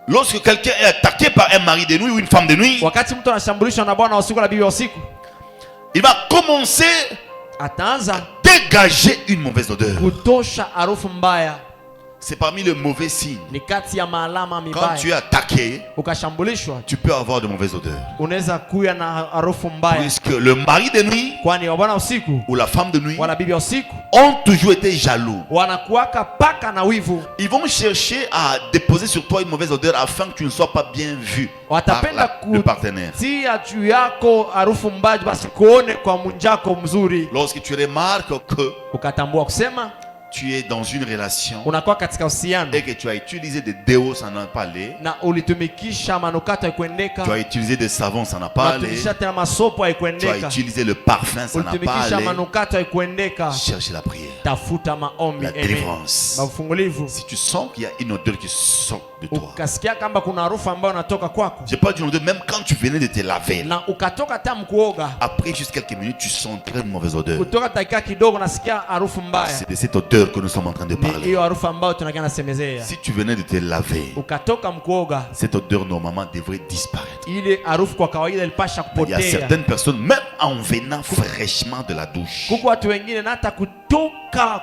Lorsque quelqu'un est attaqué par un mari de nuit ou une femme de nuit, Wakati mtu anashambulishwa na bwana usiku na bibi usiku, il va commencer ataanza à dégager une mauvaise odeur. kutosha harufu mbaya. C'est parmi les mauvais signes. Ni kati ya maalama Quand tu es mibaya. attaqué, Ukashambulishwa, tu peux avoir de mauvaises odeurs. unaweza kuya na harufu mbaya, Puisque le mari de nuit kwani wabwana usiku ou la femme de nuit wala bibi usiku ont toujours été jaloux. wanakuwaka paka na wivu. Ils vont chercher à déposer sur toi une mauvaise odeur afin que tu ne sois pas bien vu par Watapenda le partenaire. kutia juu yako harufu mbaya, basi kuone kwa munjako mzuri, Lorsque tu remarques que ukatambua kusema tu es dans une relation unakuwa katika uhusiano et que tu as utilisé des déos sans en parler, na ulitumikisha manukato haikuendeka, tu as utilisé des savons sans en parler, unatumikisha tena masopo tu as haikuendeka, utilisé le parfum sans en ulitumikisha parler, manukato haikuendeka, cherche la prière, tafuta maombi. la Amen. délivrance. Mafungulivu. Si tu sens qu'il y a une odeur qui sort de toi, Ukasikia kamba kuna harufu ambayo unatoka kwako j'ai pas d'une odeur, même quand tu venais de te laver, na ukatoka tamu kuoga, après juste quelques minutes, tu sens très une mauvaise odeur. kutoka dakika kidogo nasikia harufu mbaya. C'est de cette odeur que nous sommes en train de Ni parler. hiyo harufu ambayo tunakia nasemezea. Si tu venais de te laver, Ukatoka mkuoga, cette odeur normalement devrait disparaître. ile harufu kwa kawaida ilipasha Il y a kupotea. certaines personnes, même en venant fraîchement de la douche, Kuko watu wengine na hata kutoka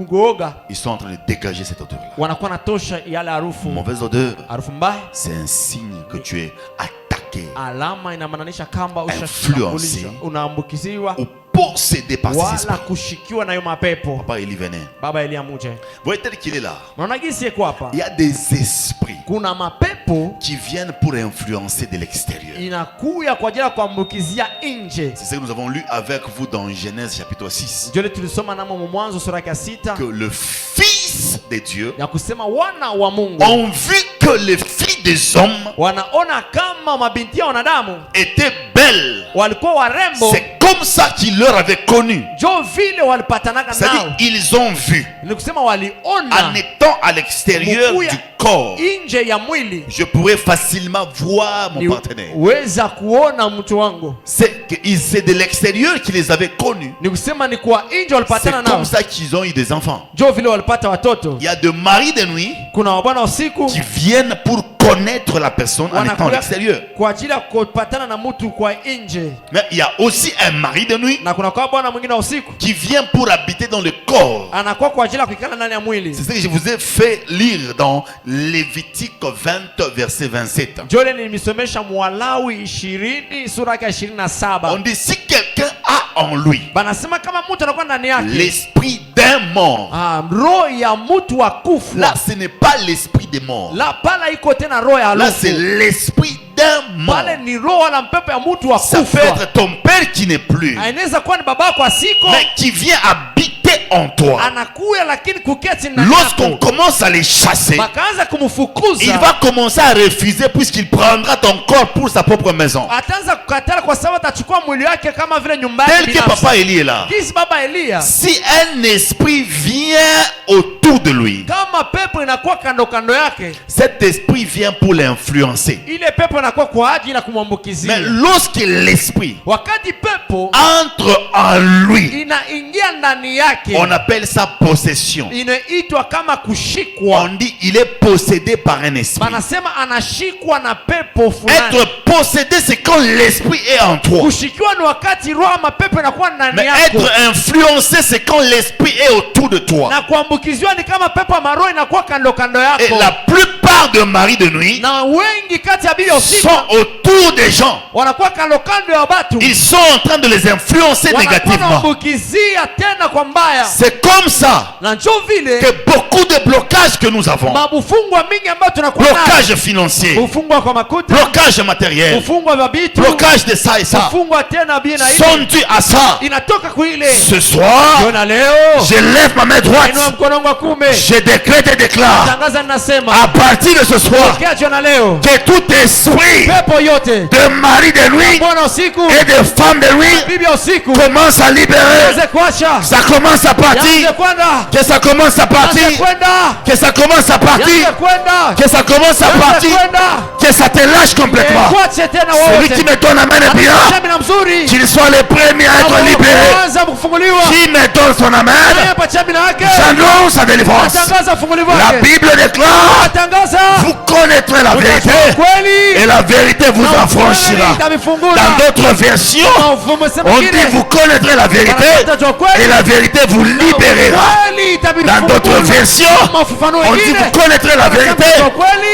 kuoga ils sont en train de dégager cette odeur-là. wanakuwa natosha yale harufu. Mauvaise odeur, Harufu mbaya, c'est un signe que tu es attaqué alama inamaanisha kamba Influencé. unaambukiziwa ou possédé par ces wala esprits. kushikiwa na hiyo mapepo. Papa Eli venait. Baba Elia muje, Vous voyez tel qu'il est là. unaona gisi yeko hapa, Il y a des esprits kuna mapepo qui viennent pour influencer de l'extérieur. inakuya kwa ajili ya kuambukizia nje. C'est ce que nous avons lu avec vous dans Genèse chapitre 6. Ndio tulisoma namo Mwanzo sura ya 6 Que le Fils de Dieu ya kusema wana wa Mungu ont vu que les filles des hommes wanaona kama mabinti ya wanadamu étaient belles. walikuwa warembo, C'est comme ça qu'ils leur avaient connu. jo vile walipatanaga C'est-à-dire, nao, ils ont vu ni kusema en waliona étant à l'extérieur Mukuya. du corps. nje ya mwili. Je pourrais facilement voir mon partenaire. Niweza kuona mtu wangu, C'est de l'extérieur qu'ils les avaient connus. ni kusema ni kwa nje C'est walipatana nao, comme ça qu'ils ont eu des enfants. jo vile walipata watoto. Il y a de maris de nuit Kuna wabwana usiku qui viennent pour connaître la personne en étant à l'extérieur. kwa ajili ya kupatana na mtu kwa nje. Mais il y a aussi un mari de nuit Na kuna kwa bwana mwingine usiku qui vient pour habiter dans le corps. anakuwa kwa ajili ya kuikala ndani ya mwili. C'est ce que je vous ai fait lire dans Lévitique 20 verset 27. Jole nilisomesha Mwalawi 20 sura ya 27. On dit si quelqu'un a en lui Banasema kama mtu anakuwa ndani yake l'esprit d'un mort, roho ya mtu wa kufa. là ce n'est pas l'esprit des morts, La pala iko tena roho ya là lufu. c'est l'esprit d'un mort. Pale ni roho na mpepo ya mtu wa Ça peut kufa. être ton père qui n'est plus, Inaweza kuwa ni babako asiko, mais qui vient habiter en toi. anakuya lakini kuketi ndani Lorsqu'on yako. commence à les chasser, Bakaanza kumfukuza. il va commencer à refuser puisqu'il prendra ton corps pour sa propre maison. Ataanza kukatala kwa sababu atachukua mwili wake kama vile nyumbani Tel que binafsi. papa Élie est là. Kisi baba Elia. Si un esprit vient autour de lui, Kama pepo inakuwa kando kando yake, cet esprit vient pour l'influencer. ile pepo inakuwa kwa ajili ya Mais kumwambukizia. lorsque l'esprit Wakati pepo entre en lui, inaingia ndani yake, on appelle ça possession. inaitwa kama kushikwa. On dit il est possédé par un esprit. Banasema anashikwa na pepo fulani. Être possédé, c'est quand l'esprit est en toi. Kushikiwa ni wakati roho ama pepo inakuwa ndani Mais yako. être influencé, c'est quand l'esprit est autour de toi. Na kuambukiziwa ni kama pepo ama roho inakuwa kando kando yako. Et la plupart de maris de nuit Na wengi kati ya bibi usiku sont autour des gens. wanakuwa kando kando ya watu. Ils sont en train de les influencer négativement. Wanaambukizia tena kwa mbaya. C'est comme ça Na njoo vile que beaucoup de blocages que nous avons, mabufungwa mingi ambayo tunakuwa nayo. blocage financier, Ufungwa kwa makuta, blocage matériel, ufungwa wa vitu, blocage de ça et ça, ufungwa tena bien na sont hivi. dus à ça. Inatoka kuile. Ce soir, Jona leo je lève ma main droite, inua mkono wangu wa kuume. je décrète et déclare Tangaza ninasema à partir de ce soir kia jona leo que tout esprit pepo yote de mari de nuit bwana usiku et de femme de nuit bibi usiku commence à libérer. anze kuacha, Ça commence à partir. yanze kwenda, Que ça commence à yanze partir. kwenda, Que ça commence à partir. yanze kwenda, Que ça commence à yanze partir. kwenda. Que ça te lâche complètement. Kuache tena Celui wote. qui me donne la main de bien, Anasema na mzuri. qu'il soit le premier à être libéré. Kwanza kufunguliwa. Qui me donne son amène, Hapa chami na yake. j'annonce sa délivrance. Atangaza ufunguliwa La wake. Bible déclare, Atangaza. vous connaîtrez la vérité Kweli. et la vérité vous Na affranchira. kweli itamifungula. Dans d'autres versions, Na umesema on dit kile. vous connaîtrez la vérité Atajua kweli. et la vérité vous libérera. Kweli Dans d'autres versions, on dit vous connaîtrez la vérité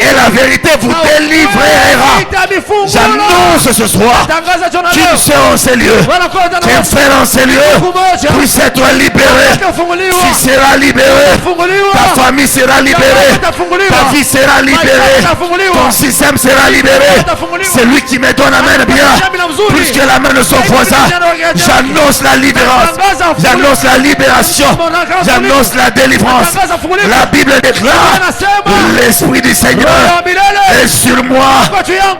et la vérité vous délivrera. J'annonce ce soir qu'une sœur en ces lieux, qu'un frère en ces lieux puisse être libéré. Tu seras libéré. Ta famille sera libérée. Ta vie sera libérée. Ton système sera libéré. C'est lui qui me donne la main bien, plus que la main de son voisin. J'annonce la libérance. J'annonce la libération. J'annonce la délivrance. La Bible déclare, l'Esprit du Seigneur est sur moi,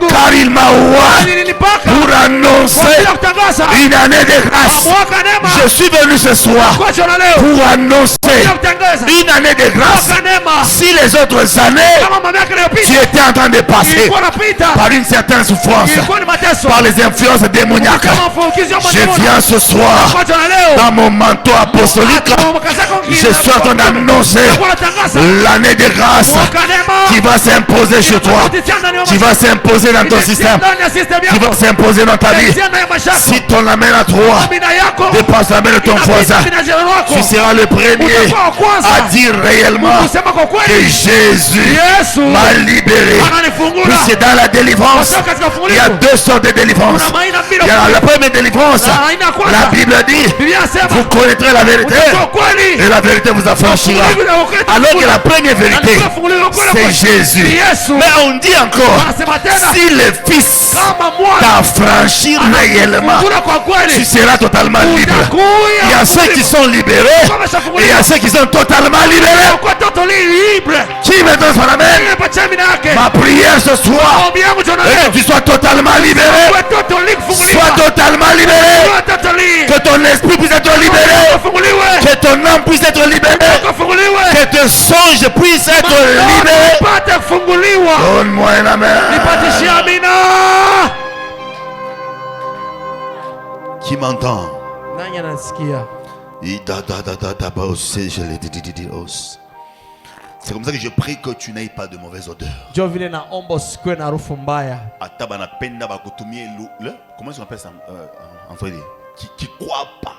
car il m'a oint pour annoncer une année de grâce. Je suis venu ce soir pour annoncer une année de grâce. Si les autres années, tu étais en train de passer par une certaine souffrance, par les influences démoniaques, je viens ce soir dans mon manteau apostolique. Je suis en train d'annoncer l'année de grâce qui va s'imposer chez toi, qui va s'imposer dans ton système, qui va s'imposer dans ta vie. Si ton amène à toi dépasse la main de ton voisin, tu seras le premier à dire réellement que Jésus m'a libéré. Puisque dans la délivrance, il y a deux sortes de délivrance. Il y a la première délivrance, la Bible dit, vous connaîtrez la vérité et la vérité vous affranchira. Alors que la première vérité, c'est Jésus. Mais on dit encore, si le Fils t'affranchit réellement, tu seras totalement libre. Il y a ceux qui sont libérés et il y a ceux qui sont totalement libérés. Qui me donne son amène? Ma prière ce soir est que tu sois totalement libéré. Sois totalement libéré. Que ton esprit puisse être libéré. Que ton âme puisse être libérée. Que tes songes puissent être libérés. Donne-moi un amène. Qui m'entend? C'est comme ça que je prie que tu n'aies pas de mauvaise odeur. Ndio vile naomba usikue na harufu mbaya. Ata banapenda bakutumie comment on appelle ça en vrai qui croit pas.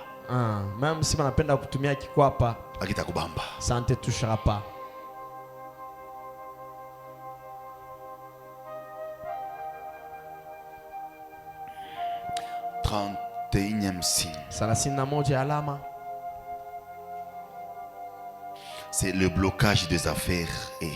Même si banapenda kutumia kikwapa. Akita kubamba. Ça ne te touchera pas. Trente-et-unième signe. 31 alama. C'est le blocage des affaires et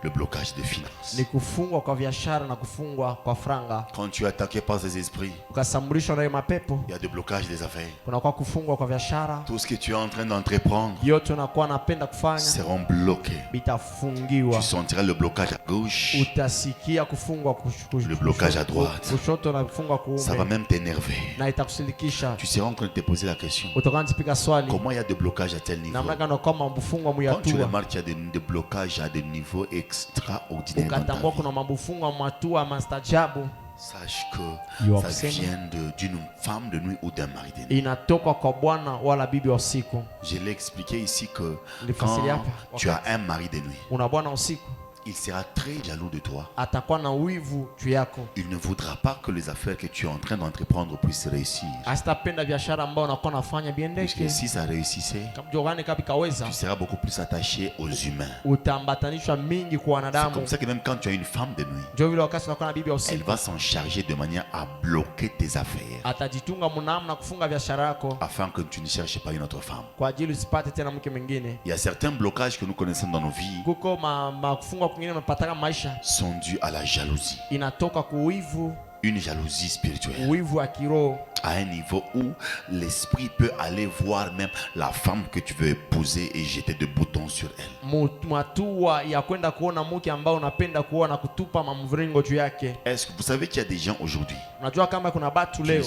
le blocage des finances. Ni kufungwa kwa biashara na kufungwa kwa franga. Quand tu es attaqué par ces esprits, Ukasambulishwa na mapepo. il y a des blocages des affaires. Kuna kwa kufungwa kwa biashara. Tout ce que tu es en train d'entreprendre Yote unakuwa napenda kufanya seront bloqués. bitafungiwa. Tu sentiras le blocage à gauche, Utasikia kufungwa le blocage à droite. kushoto na kufungwa Ça va kuume. même t'énerver. Na itakusilikisha. Tu seras en train de te poser la question. Utakanjipika swali. Comment il y a des blocages à tel niveau? Namna gani kama mbufungwa Quand tu muyatua. remarques qu'il y a des blocages à des niveaux extraordinaires dans ta Ukatambua vie, kuna mabufungwa matua mastajabu. sache que You ça have seen. vient d'une femme de nuit ou d'un mari de nuit. Inatoka kwa bwana wala bibi wa usiku. Je l'ai expliqué ici que Nilifasiri quand hapa. tu as un mari de nuit, Una bwana usiku il sera très jaloux de toi. atakuwa na wivu juu yako. Il ne voudra pas que les affaires que tu es en train d'entreprendre puissent réussir. Asitapenda biashara ambayo unakuwa nafanya biendeke. Puisque si ça réussissait, Jogani kapi kaweza. tu seras beaucoup plus attaché aux humains. Utambatanishwa mingi kwa C'est wanadamu. comme ça que même quand tu as une femme de nuit, Ndio vile wakati unakuwa na bibi wa elle usiku va s'en charger de manière à bloquer tes affaires atajitunga mnamna kufunga biashara yako afin que tu ne cherches pas une autre femme. kwa ajili usipate tena mke mwingine. Il y a certains blocages que nous connaissons dans nos vies Kuko kufungwa kwingine unapataka maisha sont dus à la jalousie. inatoka kuwivu, Une jalousie spirituelle. uwivu wa kiroho. À un niveau où l'esprit peut aller voir même la femme que tu veux épouser et jeter des boutons sur elle. Matua ya kwenda kuona mke ambao unapenda kuona kutupa mamvringo juu yake. Est-ce que vous savez qu'il y a des gens aujourd'hui Unajua kama kuna batu qui leo ne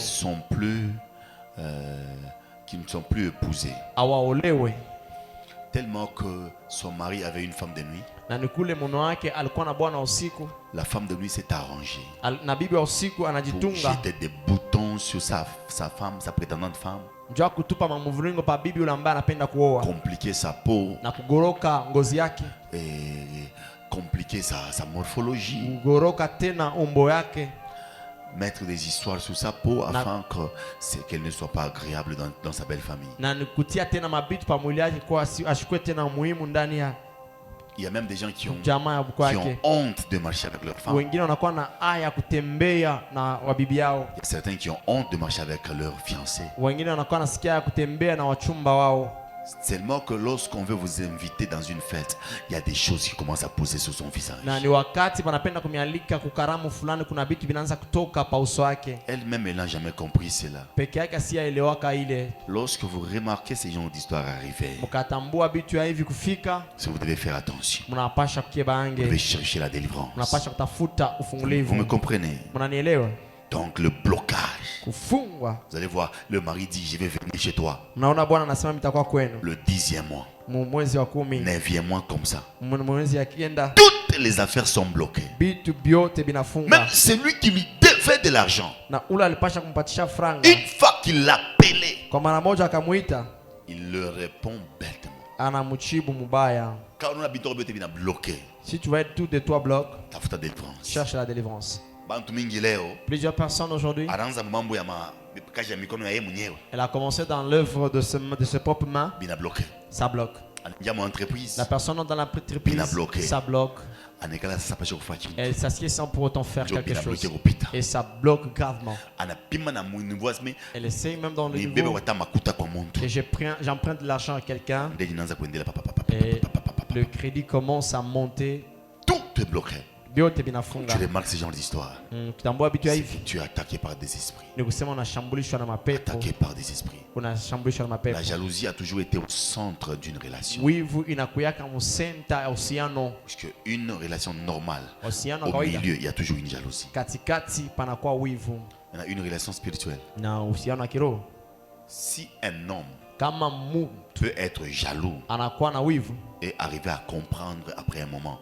sont plus épousés awaolewe tellement que son mari avait une femme de nuit. na ni kule mume wake alikuwa na bwana usiku La femme de nuit s'est arrangée na bibi wa usiku pour anajitunga jeter des boutons sur sa femme, sa prétendante femme, njoo kutupa mamvringo pa bibi yule ambaye anapenda kuoa compliquer sa peau na kugoroka ngozi yake, et compliquer sa morphologie, kugoroka tena umbo yake, mettre des histoires sur sa peau afin qu'elle ne soit pas agréable dans sa belle famille. na nikutia tena mabitu pa mwili yake kwa ashikwe tena muhimu ndani ya Il y a même des gens qui ont honte de marcher avec leur femme. Wengine wanakuwa na aya kutembea na wabibi yao. Il y a certains qui ont honte de marcher avec leur fiancé. Wengine wanakuwa nasikia kutembea na wachumba wao. Seulement que lorsqu'on veut vous inviter dans une fête, il y a des choses qui commencent à poser sur son visage. Na ni wakati wanapenda kumialika kukaramu fulani, kuna vitu vinaanza kutoka pa uso wake. Elle-même, elle n'a jamais compris cela. Peke yake si aelewaka ile. Lorsque vous remarquez ces genres d'histoires arriver, mkatambua vitu ya hivi kufika, vous devez faire attention. Mnapasha kukebange. Vous devez chercher la délivrance. Mnapasha kutafuta ufungulivu. Vous me comprenez? Mnanielewa? Donc le blocage. Kufungwa. Vous allez voir, le mari dit je vais venir chez toi. Unaona bwana anasema mitakuwa kwenu. Le 10e mois. Mwezi wa 10. 9e mois comme ça. Mwezi akienda. Toutes les affaires sont bloquées. Bitu biote binafunga. Même celui qui lui devait de l'argent. Na ula alipasha kumpatisha franga. Une fois qu'il l'appelait, kwa mara moja akamuita, il leur répond bêtement. Anamchibu mubaya. Quand on a bito biote bina bloqué. Si tu vas être tout de toi bloc, tafuta délivrance. Cherche la délivrance. Bantu mingi leo. Plusieurs personnes aujourd'hui. Anaanza mambo ya kazi ya mikono ya yeye mwenyewe. Elle a commencé dans l'œuvre de ses propres mains. Bina bloqué. Ça bloque. Entreprise. La personne dans l'entreprise, ça bloque. Elle s'assied sans pour autant faire quelque chose. Et ça bloque gravement. Elle essaye même dans le niveau. Et j'emprunte de l'argent à quelqu'un. Et le crédit commence à monter. Tout est bloqué. Tu remarques ce genre d'histoire. Tu es attaqué par des esprits. Attaqué par des esprits. La jalousie a toujours été au centre d'une relation. Puisque une relation normale, au milieu, il y a toujours une jalousie. On a une relation spirituelle. Si un homme peut être jaloux et arriver à comprendre après un moment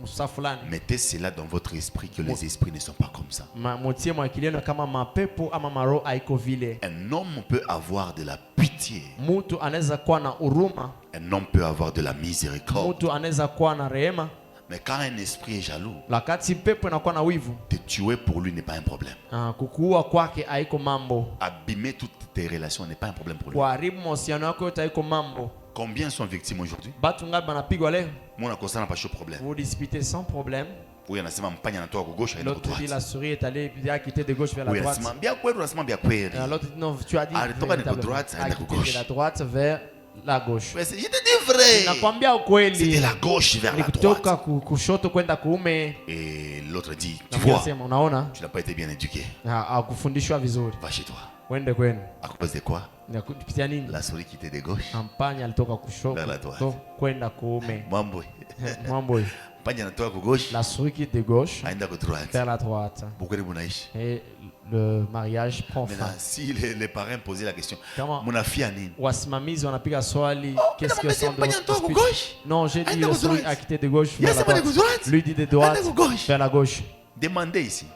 musa fulani. Mettez cela dans votre esprit que les esprits ne sont pas comme ça. Mutie mwakili yenu kama mapepo ama maro haiko vile. Un homme peut avoir de la pitié. Mtu anaweza kuwa na huruma. Un homme peut avoir de la miséricorde. Mtu anaweza kuwa na rehema. Mais quand un esprit est jaloux, Wakati pepo inakuwa na wivu, te tuer pour lui n'est pas un problème. kukuua kwake haiko mambo. Abîmer toutes tes relations n'est pas un problème pour lui. Kuharibu mahusiano yako yote haiko mambo. Combien sont victimes aujourd'hui? Batu ngapi banapigwa leo? Moi, on a pas de problème. Vous disputez sans problème. Oui, on a seulement mpanya na toa gauche et L'autre dit droite. la souris est allée bien quitter de gauche vers la Oui, on a droite. seulement bien quoi, on a seulement bien quoi. L'autre dit non, tu as dit Ah, le toka de véritablement, droite, a de quitté gauche. de la droite vers la gauche. Je te dis vrai. Nakwambia C'est de ukweli. la gauche vers Ni la kutoka droite. kushoto kwenda kuume. Et l'autre dit, tu Na vois, mnasema unaona? tu n'as pas été bien éduqué. Hakufundishwa vizuri. Va chez toi. Wende kwenu. À cause de quoi? Kupitia nini? La souris qui était de gauche. Kampanya alitoka Vers la droite. kushoto kwenda kuume. Mambo. Mambo. Mpanya na toa gauche. La souris qui est de gauche Aenda à droite. vers la droite. Beaucoup de monaish. Et le mariage prend Maintenant, fin. si les parents posaient la question, Comment mon fille Anine. wasimamizi wanapiga swali, qu'est-ce que sont Mpanya na toa de gauche. Non, j'ai dit Aenda le à souris droite. a quitté de gauche Il y a vers la ça de droite. droite. Lui dit de droite Aenda à gauche. vers la gauche. Demandez ici,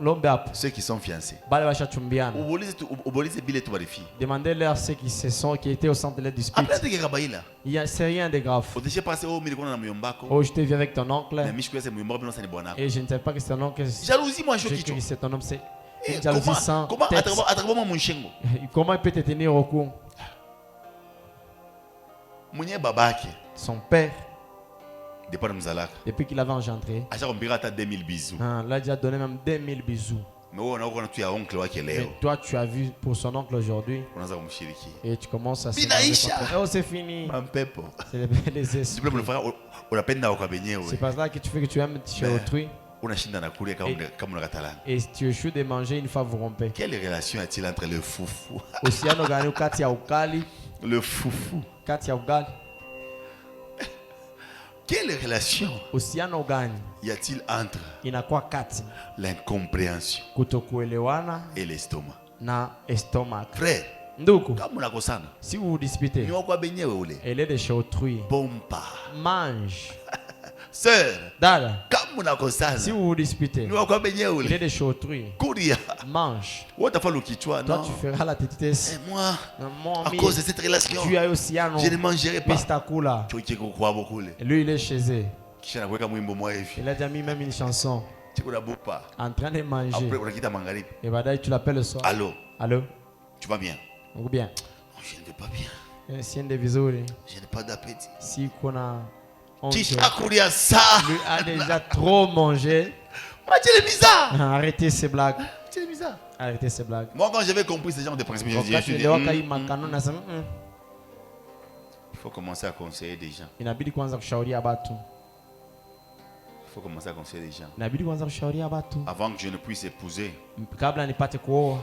L'homme hapo. ceux qui sont fiancés. Bale bashachumbiana. Ubolize bile tu bale filles. Demandez-leur ceux qui étaient au centre de la dispute. Après te kekabaila. C'est rien de grave. Odeshe passé au milieu na muyombako. Oh, je te vis avec ton Na oncle mishku yase muyomba bino sani bwana. et je ne sais pas que c'est ton oncle. Jalousie moi Je choki sais cho. que c'est ton homme. C'est Eh, une jalousie sans comment tête. atakabo mo munshengo. Comment il peut te tenir au cou? Munye babake. Son père, Départ mzalaka. depuis qu'il avait engendré, Acha kombira ta 2000 bisous. là, il a donné même 2000 bisous. Mais on a tu ya oncle wake Mais leo. toi, tu as vu pour son oncle aujourd'hui Unaanza kumshiriki. et tu commences à se Binaisha. demander contre- Oh, c'est fini. Mampepo. C'est les S'il esprits. vous plaît, frère, unapenda ukabenyewe. C'est pas ça que tu fais que tu aimes chez Mais- autrui Unashinda na kulia kama unakatalana. et tu échoues de manger une fois vous rompez. Quelle relation y a-t-il entre le foufou? Uhusiano gani kati ya ukali, Le foufou. kati ya ugali? Quelle relation Uhusiano gani y a-t-il entre inakuwa kati l'incompréhension kutokuelewana et l'estomac? na stomach? Frère, Ndugu, kama unakosana, si vous vous disputez, ni wako benyewe ule. elle est de chez autrui. Bomba. Mange. Sœur, Dada, kama si unakosana, vous vous disputez, ni wako benyewe elle est ule. de chez autrui. Kuria. Mange. Wote falo kichwa, Toi, non? tu feras la tétesse. Eh, moi, Mon à ami, cause de cette relation, tu as aussi un je ne mangerai pas. Mistakula. Choki kwa kule. Lui, il est chez eux. Kisha nakuweka mwimbo mwa hivi. Il a déjà mis même une chanson Chiko na bupa. en train de manger. Après unakita magharibi. Et baadaye, tu l'appelles le soir. Allô, Allô? tu vas bien? Ou bien? Oh, je ne vais pas bien. Siende vizuri. Je n'ai pas d'appétit. Si kuna oncle, Kisha kulia ça. lui a déjà trop mangé. Machele bizarre. Arrêtez ces blagues. C'est bizarre. Arrêtez ces blagues. Moi, quand j'avais compris ce genre de principe, je Wakati suis dit, leo kai makano nasema il faut commencer à conseiller des gens. inabidi kwanza kushauria watu. Il faut commencer à conseiller des gens. Inabidi kwanza kushauria watu. Avant que je ne puisse épouser, Kabla nipate kuoa,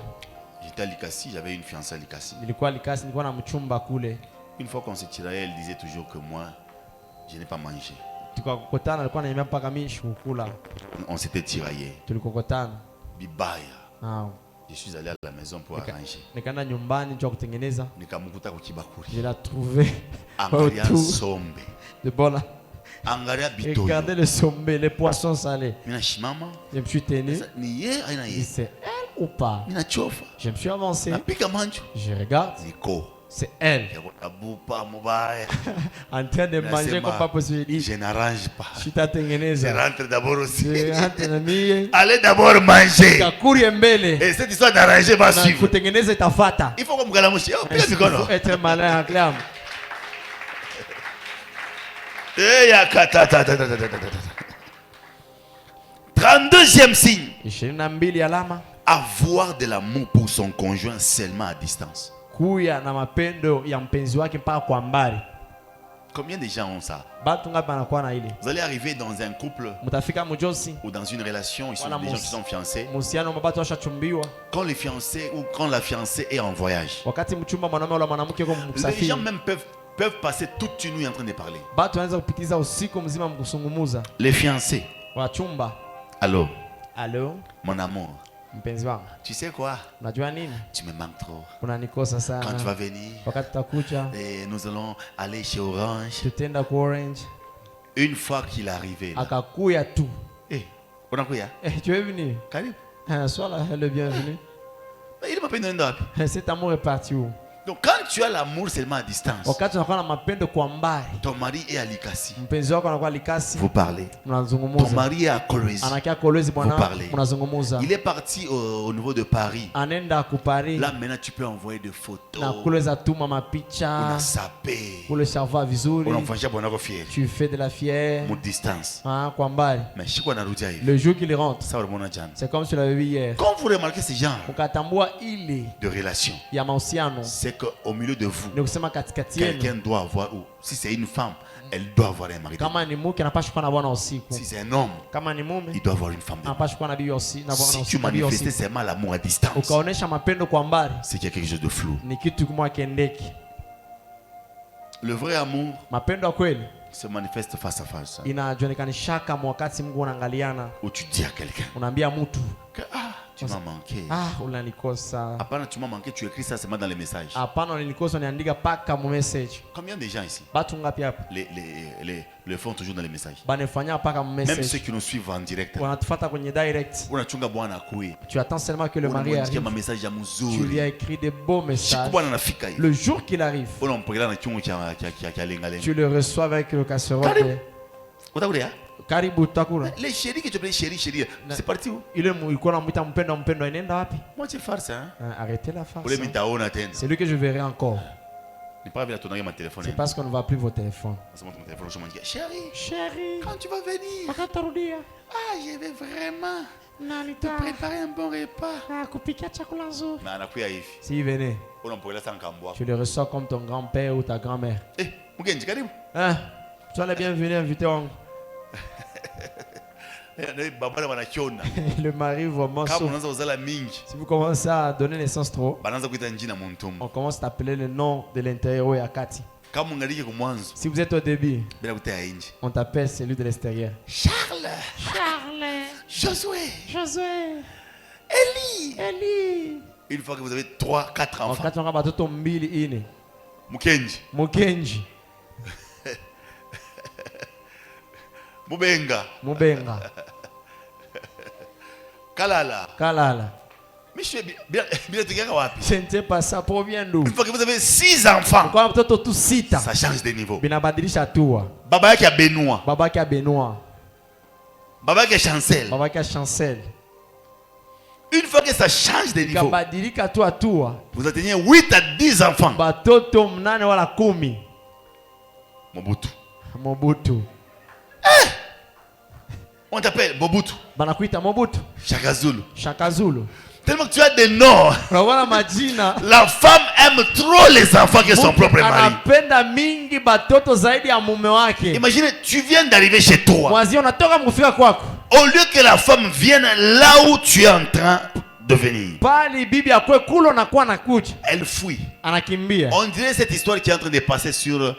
j'étais à Likasi, j'avais une fiancée à Likasi. nilikuwa Likasi, nilikuwa na mchumba kule. Une fois qu'on se tirait, elle disait toujours que moi, je n'ai pas mangé. Tukakokotana, alikuwa ananiambia mpaka mimi shukula. On s'était tiraillé. Tulikokotana. Bibaya. Je suis allé à la maison pour arranger. Nikaenda nyumbani njoo kutengeneza. Nikamukuta kukibakuri. Je l'ai trouvé. Angalia autour sombe. de bon. Angalia bitoyo. Regardez le sombe, les poissons salés. Mina shimama. Je me suis tenu. Ni ye aina Et ye. c'est elle ou pas? Mina chofa. Je me suis avancé. Napika manjo. Je regarde. Niko. C'est elle. Abupa mubaya. En train de manger comme pas possible. Je n'arrange pas. Je suis Je rentre d'abord aussi. tengeneza. Allez d'abord manger. Kakuri mbele. Et cette histoire d'arranger va Na suivre. kutengeneza itafata. Il faut qu'on me mouche. Oh, piga Il mikono. faut être malin en clair. Eh, ya kata, ta, ta, ta, ta, ta, ta, ta. 32e signe. 22 alama. Avoir de l'amour pour son conjoint seulement à distance. Kuya na mapendo ya mpenzi wake mpaka kwa mbali. Combien de gens ont ça? Batu ngapi wanakuwa na ile? Vous allez arriver dans un couple Mtafika mjosi. ou dans une relation, ils sont Voilà, des gens qui sont fiancés. Muhusiano mabatu washachumbiwa. Quand le fiancé ou quand la fiancée est en voyage, Wakati mchumba mwanaume wala mwanamke yuko les msafiri. gens même peuvent passer toute une nuit en train de parler. Batu wanaweza kupitiza usiku mzima mkusungumuza. Les fiancés. Wachumba. Allô, Allô? mon amour, Mpenzi wangu. tu sais quoi? Unajua nini? Tu me manques trop. Unanikosa Quand tu vas sana. venir, Wakati utakuja et nous allons aller chez Orange. tutenda ku Orange. Une fois qu'il est arrivé, là, akakuya tu. on a quoi, hein? Tu es venu? Karibu. Sois là, le bienvenu. Mais il m'a pas donné. Cet amour est parti où? Donc quand tu as l'amour seulement à distance, Wakati unakuwa na mapendo kwa mbali, ton mari est à Likasi, mpenzi wako anakuwa Likasi, vous parlez. Ton mnazungumza. mari est à Kolwezi, Anakia Kolwezi vous bwana, parlez. mnazungumza. Il est parti au niveau de Paris. Anaenda ku Paris. Là maintenant tu peux envoyer des photos. Na kule za tuma On mapicha. a sapé. Kule savoir vizuri. On envoie bonako fier. Tu fais de la fière. Mon distance. Ah, kwa mbali. Mais si on a rodia Le jour qu'il rentre, ça va mon jan. c'est comme tu l'avais vu hier. Quand vous remarquez ce genre Ukatambua ile de relation, ya mahusiano. c'est qu'au milieu de vous, Ni kusema katikati yenu. quelqu'un doit avoir, ou si c'est une femme, elle doit avoir un mari. Kama ni mke anapaswa kuwa na bwana usiku. Si c'est un homme, Kama ni mume il doit avoir une femme. anapaswa kuwa na bibi usiku na bwana Si tu usiku. manifestais seulement l'amour à distance, Ukaonesha mapendo kwa mbali, c'est qu'il y a quelque chose de flou. ni kitu kumwa kendeki. Le vrai amour Mapendo ya kweli se manifeste face à face. inajulikanishaka wakati Mungu unaangaliana, Où tu dis à quelqu'un unaambia mtu que tu m'as manqué. unanikosa. Apparemment, tu m'as manqué, tu écris ça seulement dans les messages. Hapana, ulinikosa niandika paka mu message. Combien de gens ici Batu ngapi hapa le font toujours dans les messages? banefanya paka mu Même ceux message. qui nous suivent en direct. Wanatufuata kwenye direct. Unachunga bwana akue. Tu attends seulement que le mari Unamwandikia arrive. message ya Tu lui mzuri. as écrit des beaux Siku messages. bwana anafika hivi. Le jour qu'il arrive, Unampokea na kiungo cha lenga-lenga. tu le reçois avec le casserole. Karibu. Utakulia? Karibu takula. Les chéris que tu appelles chéris. C'est parti où? Ile ilikuwa namuita mpendo mpendo, inaenda wapi? Moi tu fais ça hein. Arrêtez la farce. Ule mitaona tena. C'est lui que je verrai encore. Ni pas vile tonanga ma téléphone. C'est parce qu'on ne va plus vos téléphones. C'est mon téléphone je me dis chérie, Chérie, quand tu vas venir? wakatarudia. Je vais vraiment te Nalita préparer un bon repas. kupikia chakula nzuri. Na anakuya hivi. Si venez, Unampokea sana kambwa. tu le reçois comme ton grand-père ou ta grand-mère. Mgenji karibu. Hein? Sois le bienvenu, invité wangu. Baba wanakiona. Le mari vraiment Kama sauf. unaanza uzala mingi. Si vous commencez à donner naissance trop, Banaanza kuita njina muntumbu. on commence à t'appeler le nom de l'intérieur et à Kati. Kama ungalike kumwanzo Si vous êtes au début, bila kutea nje. on t'appelle celui de l'extérieur. Charles, Josué, Eli. Eli. Une fois que vous avez 3, 4 enfants, Wakati wanga batoto mbili ine. Mukenji, Mukenji, Mubenga, Mubenga, Kalala. Kalala. Monsieur, bien tegaka wapi? Je ne sais pas ça provient d'où. Une fois que vous avez 6 enfants, Kwa mtoto tu sita. ça change de niveau. Binabadilisha hatua. Baba yake ya Benoît, Babaki ya Benoît, baba yake ya Chancel. babaki ya Chancel. Une fois que ça change de niveau, Kabadilika tu hatua. vous atteignez 8 à 10 enfants. Batoto mnane wala 10. Mobutu. Mobutu. On t'appelle Mobutu, Banakuita Mobutu. Shaka Zulu. Shaka Zulu. Tellement que tu as des noms. Unaona majina. La femme aime trop les enfants que son propre mari. Anapenda mingi batoto zaidi ya mume wake. Imaginez, tu viens d'arriver chez toi. Mwazi unatoka mkufika kwako. Au lieu que la femme vienne là où tu es en train de venir, Pali bibi akwe kulo na kuwa nakuja. elle fuit. Anakimbia. On dirait cette histoire qui est en train de passer sur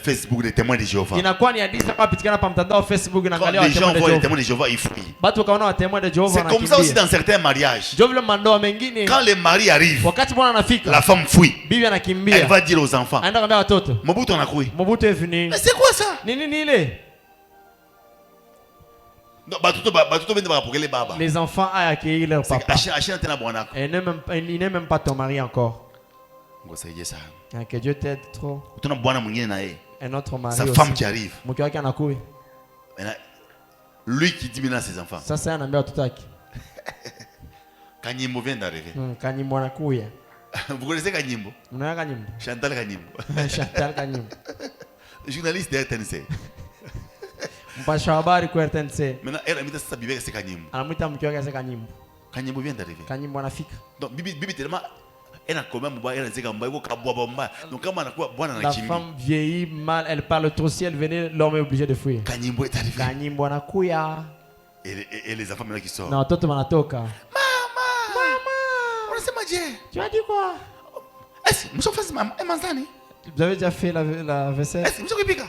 Facebook, les témoins de Jéhovah. Inakuwa ni hadithi kwa pitikana pa mtandao Facebook Quand inaangalia les gens watemwa de voient les Jehova. témoins de Jéhovah, ils fuient. Batu kaona watemwa de Jehova C'est comme ça aussi wanakimbia. dans certains mariages. Ndio vile mandoa mengine Quand le mari arrive, wakati bwana anafika, la femme fuit. bibi Elle anakimbia. va dire aux enfants, Anaenda kwambia watoto, Mobutu on a coué. Mobutu est venu. Mais c'est quoi ça? Nini ni ile? Non, batuto vient de m'apporter les baba. Les enfants a accueilli leur C'est papa. Achina tena bwanako. Il n'est même pas ton mari encore. Ngosaidie ça. Que Dieu t'aide trop. Tuna bwana mwingine na yeye. Un autre mari Sa aussi. femme qui arrive. Mke wake anakuja. Maintenant, lui qui dit maintenant à ses enfants. Sasa anaambia watoto wake. Kanyimbo vient d'arriver. Kanyimbo anakuja. Vous connaissez Kanyimbo? Unaona Kanyimbo? Chantal Kanyimbo. Chantal Kanyimbo. Journaliste de RTNC. Mpasha habari kwa RTNC. Maintenant, elle a mis sa bibi c'est Kanyimbo. Anamuita mke wake Kanyimbo. Kanyimbo vient d'arriver. Kanyimbo anafika. Donc bibi tellement elle a quand même elle a dit kamba iko kabwa bomba. Donc kama anakuwa bwana La anakimbi. femme vieillit mal, elle parle trop, si elle venait, l'homme est obligé de fuir. Kanyimbo est arrivé. Kanyimbo anakuya. Et les enfants maintenant qui sortent. Na watoto wanatoka. Unasema je? Tu as dit quoi? Est-ce que mshofazi manzani? Vous avez déjà fait la vaisselle? Est-ce que mshokipika?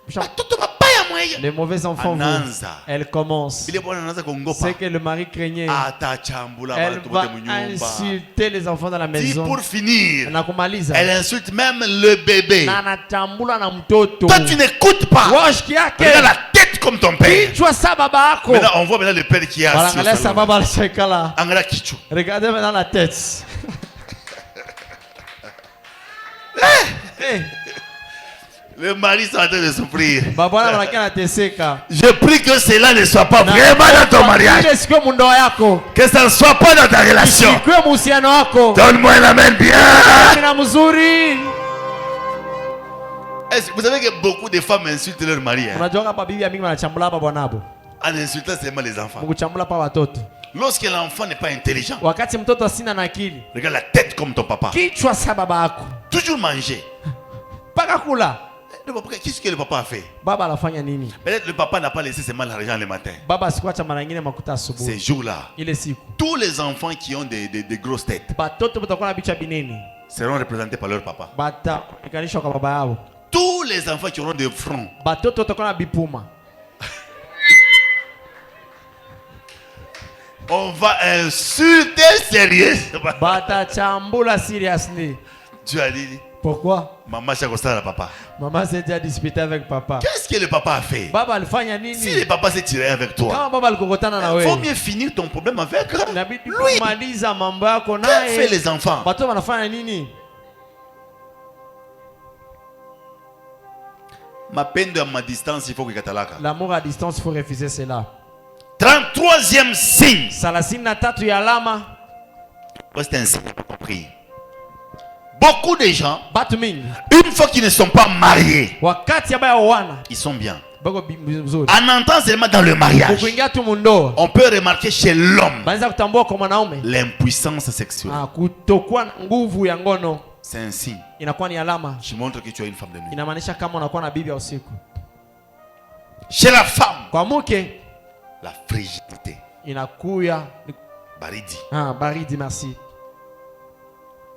Msha- Batoto babaya mweya. Les mauvais enfants, vous, Ananza. elle commence. Bile bwana anaanza kuongopa. C'est que le mari craignait. Atachambula Elle watu va wote munyumba. insulter les enfants dans la Dit maison. pour finir, Na kumaliza. elle insulte même le bébé. Na anatambula na mtoto. Toi tu n'écoutes pas. Washki yake. Regarde la tête comme ton père. Kichwa sa baba yako. Maintenant on voit maintenant le père qui est assis au Wanaangalia sa salon. baba anachekala. Angalia kichwa. Regardez maintenant la tête. Eh, Le mari est en train de souffrir. babana wanakia anateseka. Je prie que cela ne soit pas Na- vraiment dans ton mariage. Ile sikwe mundoa yako. Que ça ne soit pas dans ta relation. Sikwe muhusiano wako. Donne-moi un amen bien. Mina mzuri. Vous savez que beaucoup de femmes insultent leur mari. Hein, Unajua hapa bibi mingi wanachambula hapa bwanabo. en insultant seulement les enfants. Mkuchambula pa watoto. Lorsque l'enfant n'est pas intelligent, Wakati mtoto sina na akili. regarde la tête comme ton papa. Kichwa sa baba yako. Toujours manger. Paka kula. Le papa, qu'est-ce que le papa a fait? Baba anafanya nini? Peut-être le papa n'a pas laissé seulement l'argent le matin. Baba sikuacha mara nyingine makuta Ces asubuhi. jours-là, Ile siku. tous les enfants qui ont des grosses têtes Batoto batakuwa na bicha binene. seront représentés par leur papa. Bata ikanishwa kwa baba yao. Tous les enfants qui auront des fronts, Batoto batakuwa na bipuma. on va insulter sérieusement. Batachambula seriously. Tu as dit, Pourquoi? maman Chakosta la papa. Maman s'est déjà disputée avec papa. Qu'est-ce que le papa a fait? Baba alifanya Si nini? le papa s'est tiré avec toi, Kama baba alikokotana na il faut wewe. mieux finir ton problème avec Inabidi lui. kumaliza mambo yako Que fait naye. les enfants? Batoto wanafanya nini? Mapendo à ma distance, il faut que katalaka. L'amour à distance, il faut refuser cela. 33e signe. 33 ya alama. C'est un signe, j'ai compris. Beaucoup de gens, Batu mingi. une fois qu'ils ne sont pas mariés, Wakati abaya owana. ils sont bien. Bako mzuri. En entrant seulement dans le mariage, Kuingia tu mundoa. on peut remarquer chez l'homme Banza kutambua kwa mwanaume. l'impuissance sexuelle. Kutokuwa na nguvu ya ngono. C'est un signe Inakuwa ni alama. qui montre que tu as une femme de nuit. Inamaanisha kama unakuwa na bibi ya usiku. Chez la femme, Kwa mke la frigidité. inakuya Baridi. baridi, merci.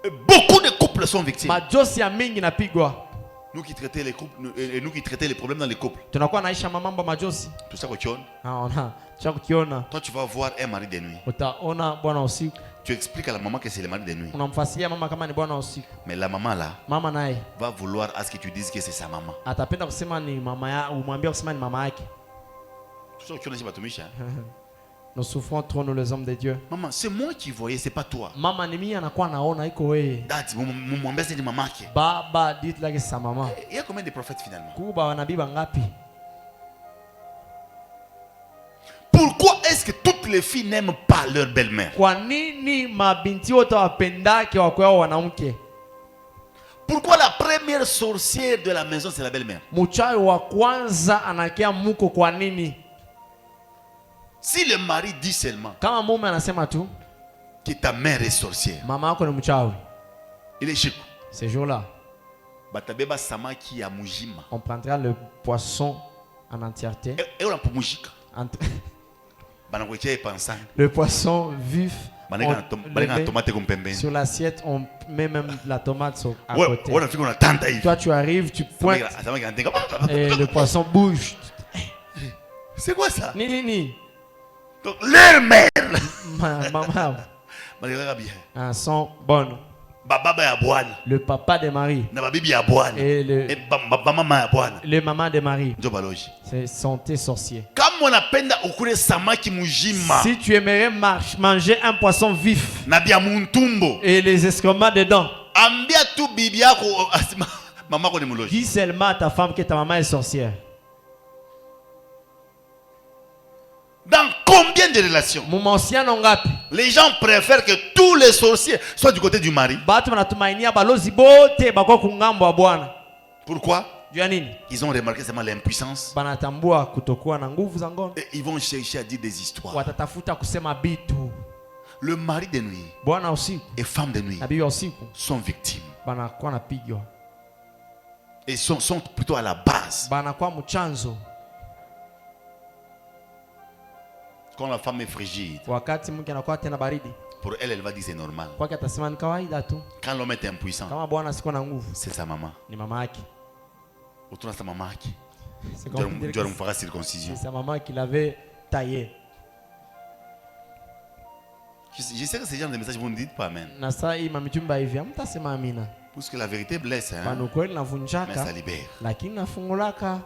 Et beaucoup de couples sont victimes. Majosi ya mingi napigwa. Nous qui traitons les couples, nous qui traitons les problèmes dans les couples. Tunakuwa naisha mambo majosi. Tout ça que tu as. Ona. Cha kukiona. Toi, tu vas voir un mari de nuit. Utaona bwana usiku. Tu expliques à la maman que c'est le mari de nuit. Unamfasiria mama kama ni bwana usiku. Mais la maman là Mama naye va vouloir à ce que tu dises que c'est sa maman. atapenda kusema ni mama ya, umwambie kusema ni mama yake. Tout ça que tu as dit, Batumisha. Nous souffrons trop, nous les hommes de Dieu. Maman, c'est moi qui voyais, c'est pas toi. Mama ni mimi anakuwa naona iko wewe. Dad, mon mbese c'est de maman qui. Baba dit like sa mama. Il y a combien de prophètes finalement? Kuba wanabii bangapi? Pourquoi est-ce que toutes les filles n'aiment pas leur belle-mère? Kwa nini mabinti wote wapendake wakwao wanamke? Pourquoi la première sorcière de la maison c'est la belle-mère? Mchawi wa kwanza anakia muko kwa nini? Si le mari dit seulement Kama mume anasema tu que ta mère est sorcière, mama yako ni mchawi, il est chic. ce jour-là, Batabeba samaki ya mujima. on prendra le poisson en entièreté. Et on a pour mujika. Entre- Banakwekea epensang. Le poisson vif. Baleka na tomate comme pembeni. Sur l'assiette, on met même la tomate à Ouais, côté. on a fait qu'on a tanta hivi. Toi, tu arrives, tu pointes Samaki anateka. et le poisson bouge. C'est quoi ça? Ni. Donc leur mère. Maman, Baleka bien. sont bonnes. Baba ya bwana. Le papa de Marie Na babibi ya bwana. et Et mama ya bwana. le maman de Marie, Ndio baloji. c'est santé sorcier. Kama unapenda ukule samaki mujima Si tu aimerais manger un poisson vif na bia muntumbo, et les escromas dedans, ambia tu bibi yako asima mama ko ni muloji. dis seulement à ta femme que ta maman est sorcière. Dans combien de relations Mumahusiano ngapi les gens préfèrent que tous les sorciers soient du côté du mari? batu wanatumainia balozi bote bako kungambo wa bwana? Pourquoi? Juu ya nini? Ils ont remarqué seulement l'impuissance Banatambua kutokuwa na nguvu za ngono, et ils vont chercher à dire des histoires. watatafuta kusema bitu. Le mari de nuit Bwana usiku et femme de nuit na bibi usiku sont victimes banakuwa napigwa, et sont plutôt à la base. banakuwa mchanzo. Quand la femme est frigide, Wakati mke anakuwa tena baridi, pour elle, elle va dire c'est normal. kwake atasema ni kawaida tu. Quand l'homme est impuissant, Kama bwana siko na nguvu, c'est sa maman. ni mama yake. Autour de sa maman qui. C'est comme dire Dieu que me fera circoncision. c'est sa maman qui l'avait taillé. Je sais que ces gens de messages, vous ne dites pas Amen. Na saa hii mamitumba hivi hamtasema amina. Parce que la vérité blesse, hein, Bana ukweli mais navunjaka ça libère. lakini nafungulaka.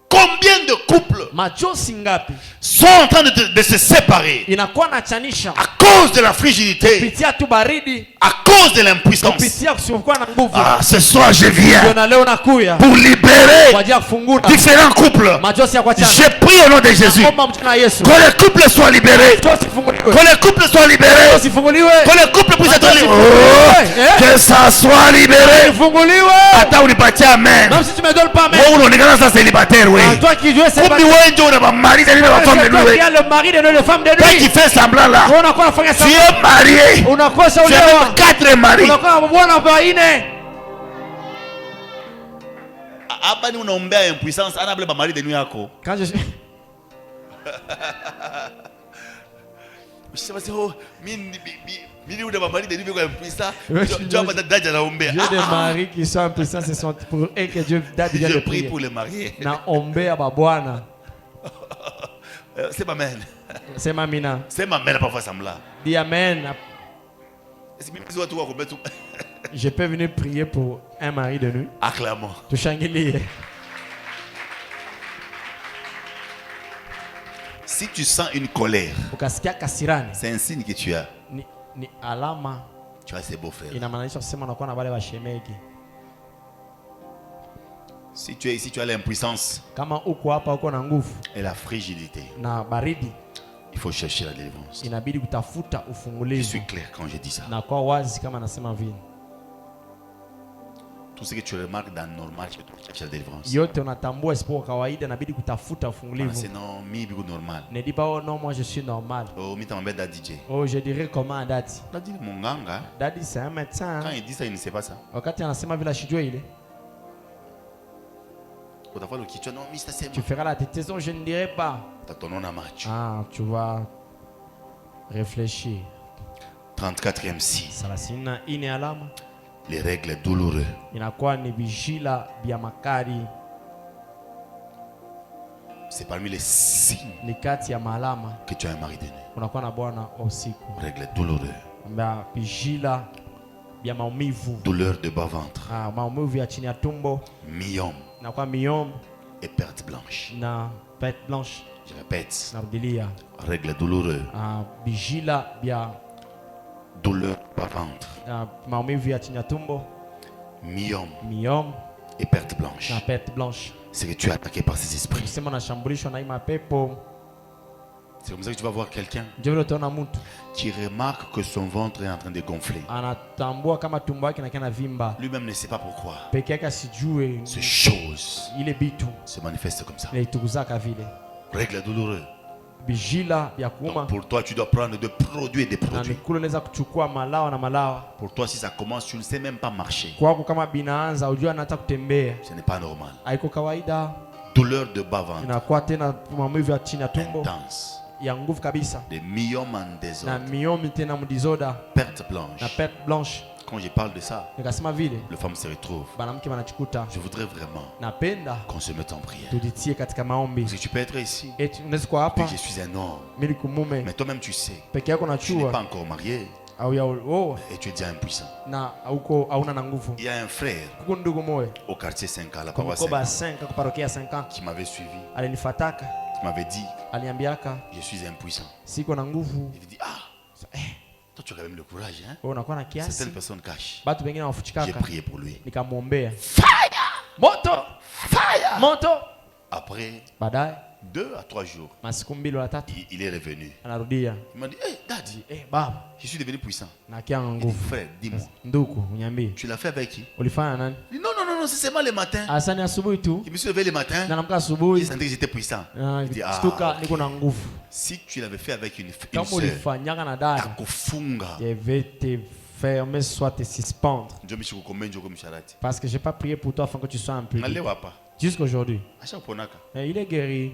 Combien de couples Machozi ngapi sont en train de se séparer inakuwa nachanisha à cause de la frigidité, kupitia tu baridi, à cause de l'impuissance? kupitia kusiokuwa na nguvu. Ah, ce soir je viens Ndio na leo nakuya pour libérer kwa ajili ya kufungula différents couples. machozi ya kuachana. Je prie au nom de Jésus. Omba mchana Yesu. Que les couples soient libérés. Machozi funguliwe. Que les couples soient libérés. Machozi funguliwe. Que les couples puissent être libérés. Eh? Que ça soit libéré. Funguliwe. Attends, on est parti, amen. Même si tu me donnes pas amen. Oh, on est dans ça célibataire, oui. Ah, toi qui joues c'est Comme pas nous, on a mari, c'est la femme de toi nous. qui as le mari de nous, le femme de Toi qui lui. fais semblant là. Unakuwa unafanya Tu sawa. es marié. Unakosa Tu as ulewa. même 4 maris. Unakuwa bwana baine. Hapa ni unaombea impuissance, anable ba mari de nous yako. Quand je suis Usema oh, mimi ule ba mari de nous kwa impuissance. Ouais, Tu as pas d'aja naombea. j'ai des maris qui sont impuissants, ce sont pour eux que Dieu date déjà Je de prie prier. pour les mariés. Na ombea babwana. C'est ma mère. C'est mamina. C'est ma mère parfois semblant. Dis amen. Est-ce que tu dois tout remettre Je peux venir prier pour un mari de nous. acclamons. Tushangili. Si tu sens une colère, Ukasikia kasirani. c'est un signe que tu as Ni alama ces beaux frères. inamaanisha kusema unakuwa na wale washemegi. Si tu es ici, tu as l'impuissance Kama uko hapa uko na nguvu et la frigidité. na baridi, Il faut chercher la délivrance. inabidi kutafuta Je ufungulivu. suis clair quand je dis ça. Na kwa wazi kama nasema vile. Tout ce que tu remarques dans le normal, tu dois chercher la délivrance. Yote unatambua isipokuwa kawaida, inabidi kutafuta Ah, ufungulivu. c'est non, mi bigo normal. Ne dis pas oh non, moi je suis normal. Oh, mi t'embête da DJ. Oh, je dirais comment dadi. Là, dit mon ganga, Dadi c'est un médecin. quand il dit ça, il ne sait pas ça. Wakati anasema vile ashijue ile, Quand tu vois le kitchen, non, Mr. c'est tu feras la tétaison, je ne dirais pas. tu as ton nom à match. Ah, tu vas réfléchir. 34e si. Salasina ine alama Les règles douloureuses. inakuwa ni vijila vya makali, C'est parmi les signes ni kati ya maalama que tu as un mari de nuit. unakuwa na bwana usiku. Règles douloureuses. Mbea vijila vya maumivu, Douleur de bas-ventre. maumivu ya chini ya tumbo, Myome inakuwa miome et perte blanche. na pete blanche. Je répète. Narudilia, Règles douloureuses. vijila vya Douleur de bas-ventre. maumivu ya chini ya tumbo, Myome miome et perte blanche. na pete blanche. C'est que tu es attaqué par ces esprits. Kusema unashambulishwa na hii mapepo. C'est comme ça que tu vas voir quelqu'un Ndio vile utaona mtu qui remarque que son ventre est en train de gonfler. anatambua kama tumbo yake inakuwa na vimba, Lui-même ne sait pas pourquoi. peke yake asijue Ces choses ile bitu se manifestent comme ça. inaituguzaka vile. Règles douloureuses. Bijila vya kuuma Donc pour toi, tu dois prendre des produits et des na produits. mikulu unaweza kuchukua malawa na malawa. Pour toi, si ça commence, tu ne sais même pas marcher. Kwako kama binaanza ujua hata kutembea Ce n'est pas normal. haiko kawaida, Douleur de bas-ventre inakuwa tena maumivu ya chini ya tumbo intense. ya nguvu kabisa, Des myomes en na désordre. miomi tena mdizoda Perte na blanche. pete blanche. Quand je parle de ça, Nikasema vile les femmes se retrouvent. banamke wanachikuta. Je voudrais vraiment Napenda qu'on se mette en prière. tujitie katika maombi. Parce que tu peux être ici. Eti unaweza kuwa Et hapa je suis un homme. mimi kumume Mais toi-même, tu sais. peke yako Tu n'es pas nachua encore marié. au ya oh, Et tu es déjà impuissant. na huko hauna na nguvu. Il y a un frère Kuko ndugu moyo au quartier 5 à la kwa paroisse mkoba 5 5 kwa parokia 5 qui m'avait suivi. alinifataka, Qui m'avait dit, aliniambiaka je suis impuissant. siko na nguvu. Il dit, ah, toi tu as quand même le courage. Hein? Wewe unakuwa na Certaines kiasi, personnes cachent. watu wengine J'ai wafuchikaka. prié pour lui. Nikamwombea moto moto. Après Baadaye 2 à 3 jours, masiku 2 wala 3 il est revenu. anarudia, Il m'a dit, hey, daddy, baba, je suis devenu puissant. na kianga Il dit, nguvu. frère, dis-moi, Nduku, uniambie tu l'as fait avec qui? ulifanya nani? Il dit, non, non, non, non, c'est seulement le matin. Asani asubuhi tu Je me suis levé le matin. na namka J'ai asubuhi senti que j'étais puissant. na Il dit, ah, stuka ok. niko na nguvu. Si tu l'avais fait avec une Kama soeur, ulifanyaka na dada, takufunga. je vais te fermer soit te suspendre. Ndio mishikukombe njoko msharati. Parce que je n'ai pas prié pour toi afin que tu sois un peu. Ngalewa hapa. Jusqu'aujourd'hui. Ashaponaka. Il est guéri.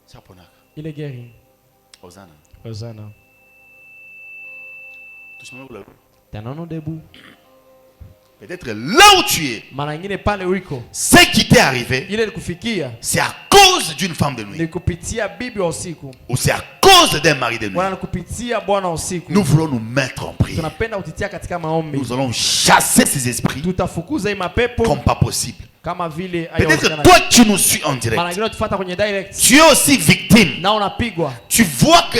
Ashaponaka. Il est guéri. Ozana. Hosanna. Tusimame kula. T'es un homme debout. Peut-être là où tu es, Mara nyingine pale uliko. ce qui t'est arrivé, Ile likufikia c'est à cause d'une femme de nuit. ni kupitia bibi wa usiku. Ou c'est à cause d'un mari de nuit. Wala kupitia bwana wa usiku. Nous voulons nous mettre en prière. Tunapenda kutitia katika maombi. Nous allons chasser ces esprits Tutafukuza hii mapepo comme pas possible. kama vile Peut-être toi tu nous suis en direct. Mara nyingine tufuata kwenye direct. Tu es aussi victime. Na unapigwa. Tu vois que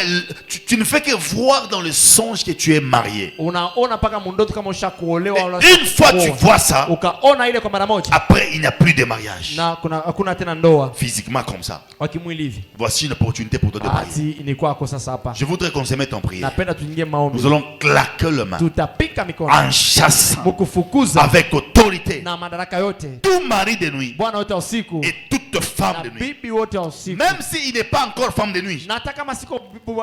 tu ne fais que voir dans le songe que tu es marié. Unaona paka mundoto kama ushakuolewa Et wala une fois tu vois ça, ukaona ile kwa mara moja. après il n'y a plus de mariage. Na hakuna tena ndoa. Physiquement comme ça. Kwa kimwili hivi. Voici une opportunité pour toi de prier. Ati ni kwako sasa hapa. Je voudrais qu'on se mette en prière. Napenda tuingie maombi. Nous allons claquer le main Tutapika mikono. en chassant Mukufukuza avec autorité na madaraka yote. tout mari de nuit Bwana wote usiku. et toute femme Na de nuit. bibi wote usiku. Même s'il n'est pas encore femme de nuit, Na hata kama siko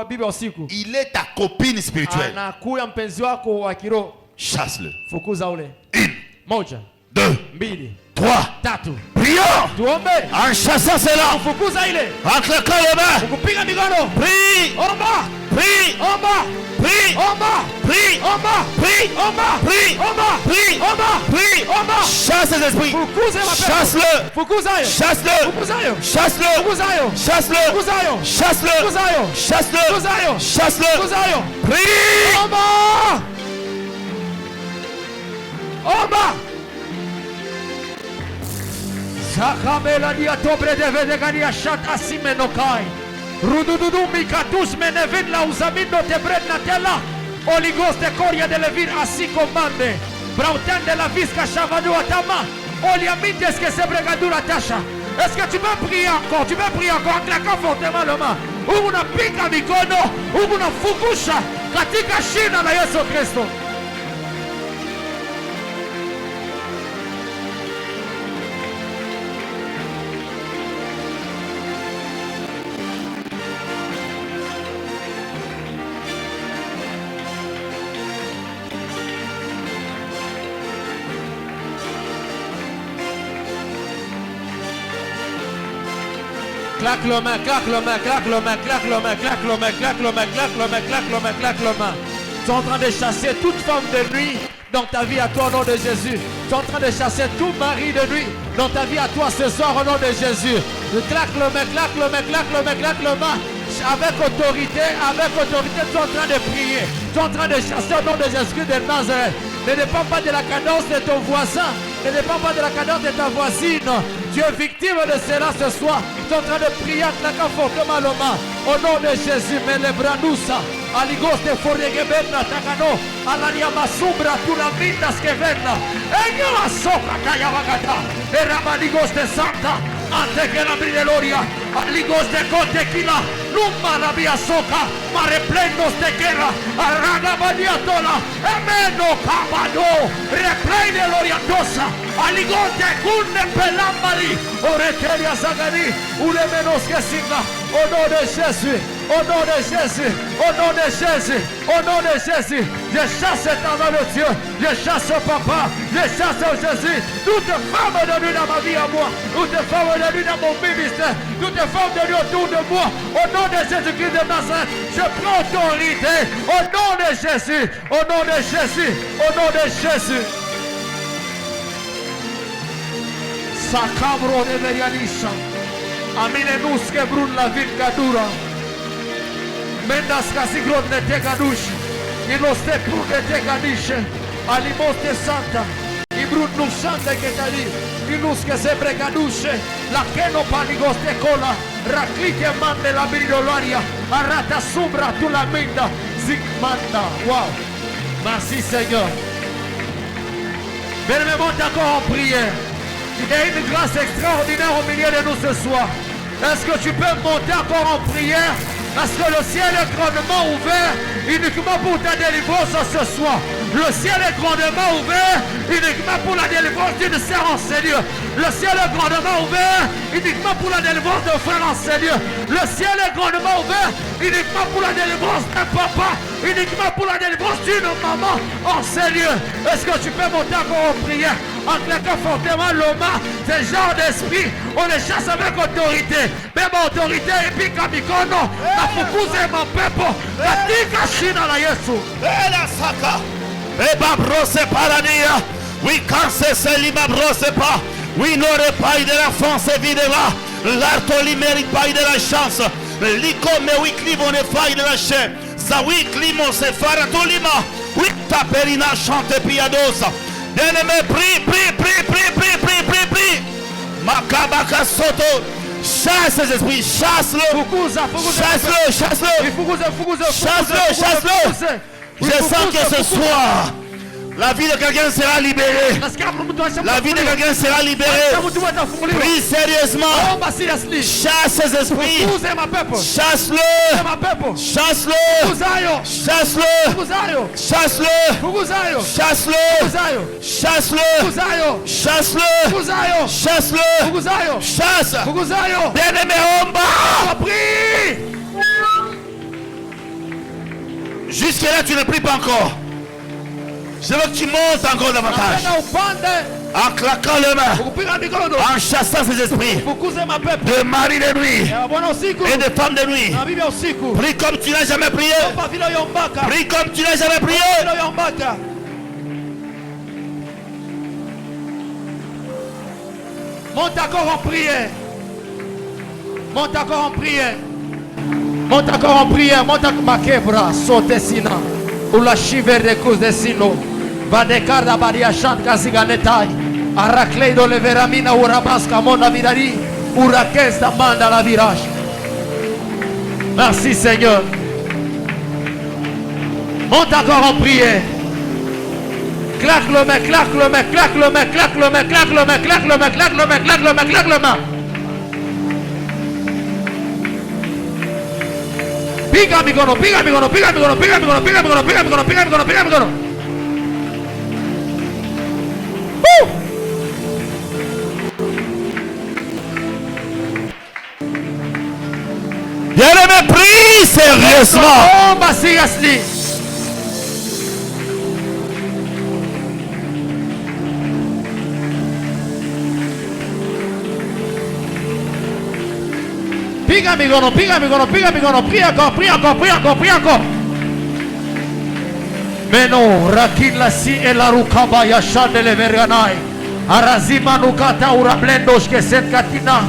bibi wa usiku. il est ta copine spirituelle. Anakuya mpenzi wako wa kiroho. Chasse-le. Fukuza ule. Une, Moja, deux, mbili, trois. tatu. Prions Tuombe. en chassant cela. Fukuza ile. En claquant les mains. Kupiga mikono. Prie, Omba. prie, Omba. prie, Omba. prie, Omba. prie, Omba. prie, Omba. prie, Omba. prie. Omba. Chasse les esprits. Fukuza mapepo. Chasse-le. Fukuza yo. Chasse-le. Fukuza yo. Chasse-le. Fukuza yo. Chasse-le. Fukuza yo. Chasse-le. Fukuza yo. Chasse-le. Fukuza yo. Chasse-le. Fukuza yo. Prie. Omba. Omba. Sakamela dia tobre de vedegania shat asimenokai. Rudududu mikatus menevin la usamin no tebred na tela. Oligos de coria de levir así comande. Brauten de la visca chavadu atama. Oliamites que se bregadura tasha. Est-ce que tu peux prier encore? Tu peux prier encore en claquant fortement le main. Una pika mikono. Una fukusha. Katika shina la Yesu Kristo. Claque le main, claque le main, claque le main, claque le main, claque le main, claque le main, claque le main, claque le main, claque le main. Tu es en train de chasser toute femme de nuit dans ta vie à toi au nom de Jésus. Tu es en train de chasser tout mari de nuit dans ta vie à toi ce soir au nom de Jésus. Claque le main, claque le main, claque le main, claque le main. Avec autorité, tu es en train de prier. Tu es en train de chasser au nom de Jésus de Nazareth. Ne dépend pas de la cadence de ton voisin. Ne dépend pas de la cadence de ta voisine. Tu es victime de cela ce soir. Tu es en train de prier en claquant fortement le main. Au nom de Jésus, Melebranousa. Aligos de Forregebenna, Takano. Alania Masumbra, Tunamindas Kevenna. Egala Soka, Kayavagata. Erabaligos de Santa. Ante que la Brideloria. Aligos de Cotequila. Lumba la Via Soca. Mareplendos de guerra. Araga Badiatola. Emeno Cabado. Replene Loriatosa. Aligote Kunne Pelambali. Oreteria Zagani. Ule menos que signa. Au nom de Jésus. Au nom de Jésus. Au nom de Jésus. Au nom de Jésus. Je chasse ta main de Dieu. Je chasse papa. Je chasse Jésus. Toute femme de nuit dans ma vie à moi. Toute femme de nuit dans mon ministère. Toute femme de nuit autour de moi. Au nom de Jésus-Christ de Nazareth. Je prends autorité. Au nom de Jésus. Au nom de Jésus. Au nom de Jésus. Sacabro de Verianisha. Aminenus que brûle la ville Gadura. Mendas Casigron de Tegadush. Y los te prun de Teganishe. Alimos de Santa. Y brun nusante que tali. Y luz que se bregadushe. La que no paligos de cola. Raclite mande la bridolaria. Arrata sombra tu la minda. Zigmanda. Wow. Merci Seigneur. Bien, monte encore en prière. Il y a une grâce extraordinaire au milieu de nous ce soir. Est-ce que tu peux monter encore en prière? Parce que le ciel est grandement ouvert uniquement pour ta délivrance ce soir. Le ciel est grandement ouvert uniquement pour la délivrance d'une sœur en Seigneur. Le ciel est grandement ouvert uniquement pour la délivrance d'un frère en Seigneur. Le ciel est grandement ouvert uniquement pour la délivrance d'un papa. Uniquement pour la délivrance d'une maman en Seigneur. Est-ce que tu peux monter encore en prière? En claquant fortement le main, ces genres d'esprit, on les chasse avec autorité. Même autorité, et puis Kamikono, la Fukuze mon peuple, la Tika Shina la Yesu. Et la Saka. Et Babrose Parania. Oui, quand c'est célibat, brosse pas. Oui, n'aurait pas eu de la France, évidemment. L'artoli mérite pas eu de la chance. L'icô, mais oui, clivon ne faille de la chair. Ça, oui, clivon, c'est faratolima. Oui, ta périna chante piados. Bien-aimé, prie. Makabaka soto. Chasse ces esprits, chasse-le. Chasse-le. Je sens que ce soir, la vie de quelqu'un sera libérée. La vie de quelqu'un sera libérée. Prie sérieusement. Chasse ces esprits. Chasse-le. Chasse-le. Chasse-le. Chasse-le. Chasse-le. Chasse-le. Chasse-le. Chasse-le. Chasse. Bien-aimé, on bat. Jusque-là, tu ne pries pas encore. Je veux que tu montes encore davantage. En claquant les mains. En chassant ces esprits. De mari de nuit. Et de femmes de nuit. Prie comme tu n'as jamais prié. Prie comme tu n'as jamais prié. Monte encore en prière. Monte encore en prière. Monte encore en prière. Monte encore ma quebra. Saute sina. Ou la chiver de cause de sino. Va de carda baria chant casiganetai. Aracleido le veramina urabasca mona virari. Uraquesta manda la virage. Merci Seigneur. Monte encore en prière. Claque le main, claque le main, claque le main, claque le main, claque le main, claque le main, claque le main, claque le main, claque le main. Piga migono, piga migono, piga migono, piga migono, piga migono, piga migono, piga migono, piga migono. Bien-aimé, prie sérieusement. Oh, ma seriously. Piga migono, piga migono, piga migono, prie encore, prie encore, prie encore, prie encore. Meno, rakin la si e la rukaba ya shande le verganai. Arazima nukata urablendos que set katina.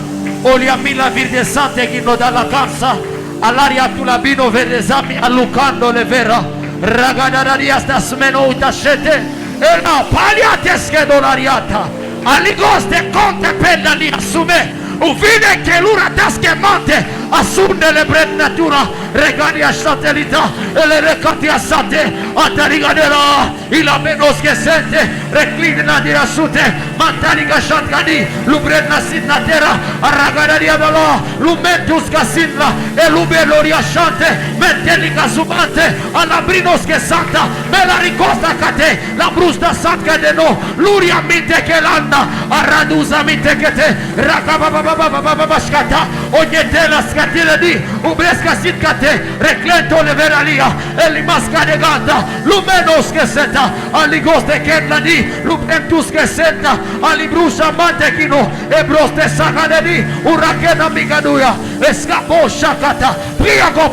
Olia mila virde sante gino dalla cansa. All'aria tu la bino verdesami allucando le vera. Ragadararia stas meno utashete. E la paliatesche dolariata. Aligoste conte penna li assume. Uvine che l'ura taschemante assunde le bred natura regani a satellita e le recati a sate atariganera il menos che sente reclina di rassute mantariga shantgani lubredna sinnatera arraganaria dolo lumentus casinla e lubeloria shante mentelica subante alabrinos che santa me la ricosta cate la brusta sanca de no luria minte che l'anda arradusa minte che te racababa Babashkata, Ognetela scatile di Ubresca sitkate, Reclento le veralia, Elimasca de gata, Lumenos che senta, Aligoste che la di, Lupentus che senta, Alibrusha mantechino, e broste sacade di, Urachena migaduia, Escapo shakata, Priago.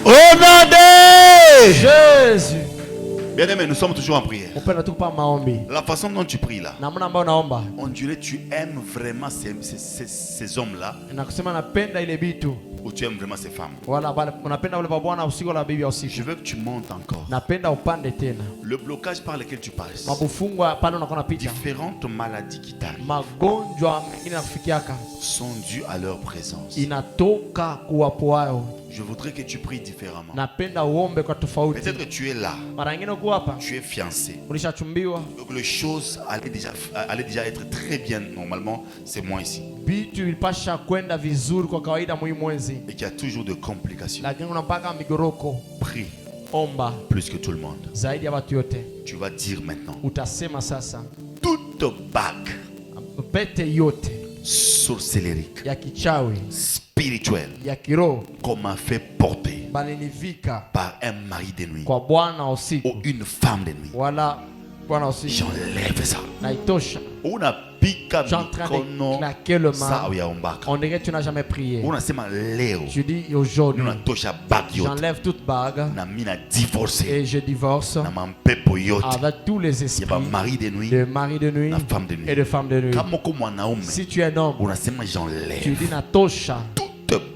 Au nom de Jésus. Bien-aimé, nous sommes toujours en prière. Upenda tu pa maombi. La façon dont tu pries là, Namna ambayo naomba. on dirait que tu aimes vraiment ces hommes-là, Na kusema napenda ile bitu. ou tu aimes vraiment ces femmes. Wala unapenda wale babwana usiku la bibi Je usiku. veux que tu montes encore. Napenda upande tena. Le blocage par lequel tu passes, Mabufungwa pale unakuwa napita. différentes maladies qui t'arrivent, Magonjwa mengine nakufikiaka sont dues à leur présence. inatoka kuwapo wao. Je voudrais que tu pries différemment. Napenda uombe kwa tofauti. Peut-être que tu es là, Mara nyingine uko hapa, tu es fiancé. ulishachumbiwa, Donc les choses allaient déjà être très bien. Normalement, c'est moi ici. vitu vilipasha kwenda vizuri kwa kawaida muhimu mwezi, Et qu'il y a toujours de complications. lakini unapaka migoroko. Prie Omba plus que tout le monde. zaidi ya watu yote. Tu vas dire maintenant, Utasema sasa, toute bague pete yote sorcellerie, ya kichawi, spirituelle, ya kiroho qu'on m'a fait porter balinivika par un mari de nuit kwa bwana usiku ou une femme de nuit. wala bwana usiku, J'enlève ça. naitosha. Unapika Je suis en train de mikono claquer le saa main. uyaombaka. On dirait que tu n'as jamais prié. Unasema leo Je dis aujourd'hui, unatosha bagi yote j'enlève toute bague na mimi na divorce et je divorce na mampepo yote avec tous les ya esprits ba mari de nuit de mari de nuit na femme de et nuit. de femme de nuit. Kama uko mwanaume Si tu es un homme, unasema tu j'enlève dis natosha toute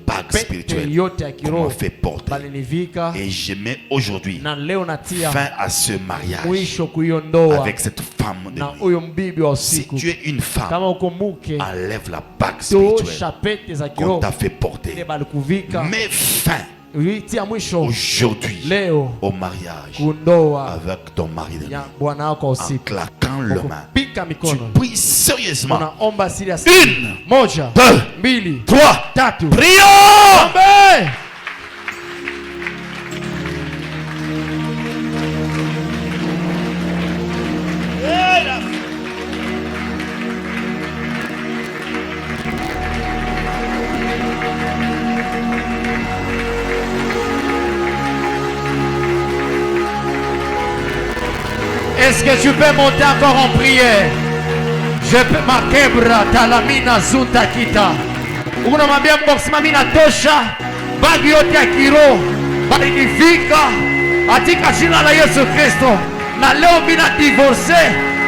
bague pete spirituelle yote ya qu'on kiroho m'a fait porter balinivika et je mets aujourd'hui na leo natia fin à ce mariage mwisho kuhiyo ndoa avec cette femme de na nuit. huyo mbibi wa Si usiku. tu es une femme, Kama uko mke, enlève la bague spirituelle tosha pete za qu'on kiroho t'a fait ile porter. balikuvika. Mets fin Tia mwisho aujourd'hui leo au mariage kundoa avec ton mari de nuit. ya bwana wako En usiku. claquant le main, Pika tu mikono. pries sérieusement. Unaomba serious. Une, Moja, deux, mbili, trois, tatu. prions! Amen. Est-ce que tu peux monter encore en prière? Je peux makebra talamina zunta kita. Unamwambia Mungu kusema mimi natosha bagi yote ya kiroho balinifika katika jina la Yesu Kristo. Na leo mimi na divorce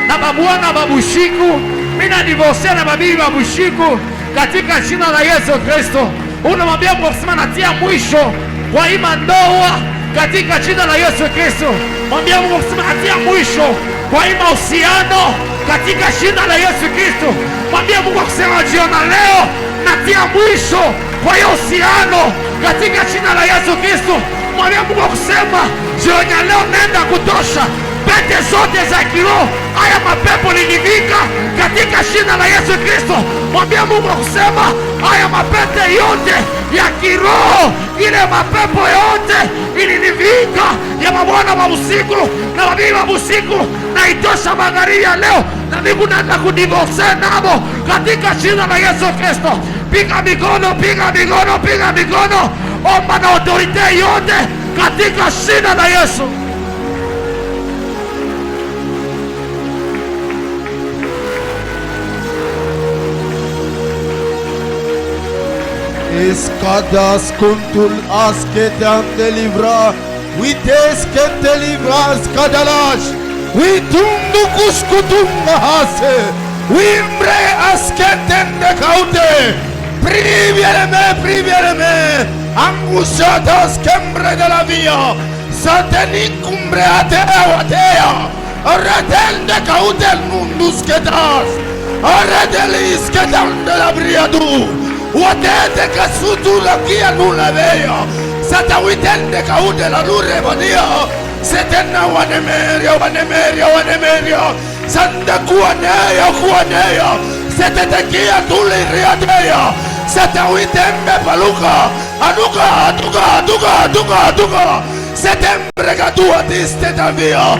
na babwana babushiku, mimi na divorce na babibi babushiku katika jina la Yesu Kristo. Unamwambia Mungu kusema natia mwisho kwa hii ndoa katika jina la Yesu Kristo. Mwambia Mungu kusema natia mwisho kwa hii mahusiano katika jina la Yesu Kristo. Mwambia Mungu kusema jiona leo natia mwisho kwa hiyo uhusiano katika jina la Yesu Kristo. Mwambia Mungu kusema jiona leo nenda kutosha pete zote za kiroho, haya mapepo linivika katika jina la Yesu Kristo. Mwambia Mungu kusema haya mapete yote ya kiroho, ile mapepo yote ilinivika ya mabwana wa usiku na mabibi wa usiku, na itosha magharibi ya leo, na mimi naenda kudivorce nabo katika jina la Yesu Kristo. Piga mikono, piga mikono, piga mikono, omba na autorite yote katika jina la Yesu. Escadas contul asketan delivra, uites que delivras cadalash, uitundu cuscutum hase, uimbre asketen de caute, privieleme, angustiadas quembre de la via, satanicumbre atea, retel de caute el mundus que das, retelis que dan de la briadu. Watete kasutura kia nula veya sata witende kaude la lure bodia setena wanemeria sanda kuaneya setete kia tuli riadeya sata witembe paluka aduka setembre katua tiste tavia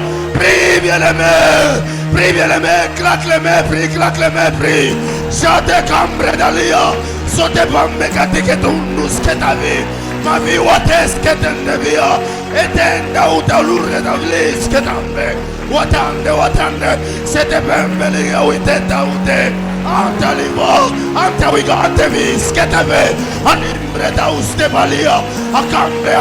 privieleme, claque les mains, prie. Chante cambre d'alia, sote pambe katike tundus que ta vie, ma vie wates que tende via, etenda uta lurre d'avlis que tambe, watande, sete pembe liga uiteta ute, anta wiga ante vis que ta ve, animbre da uste balia, atambre,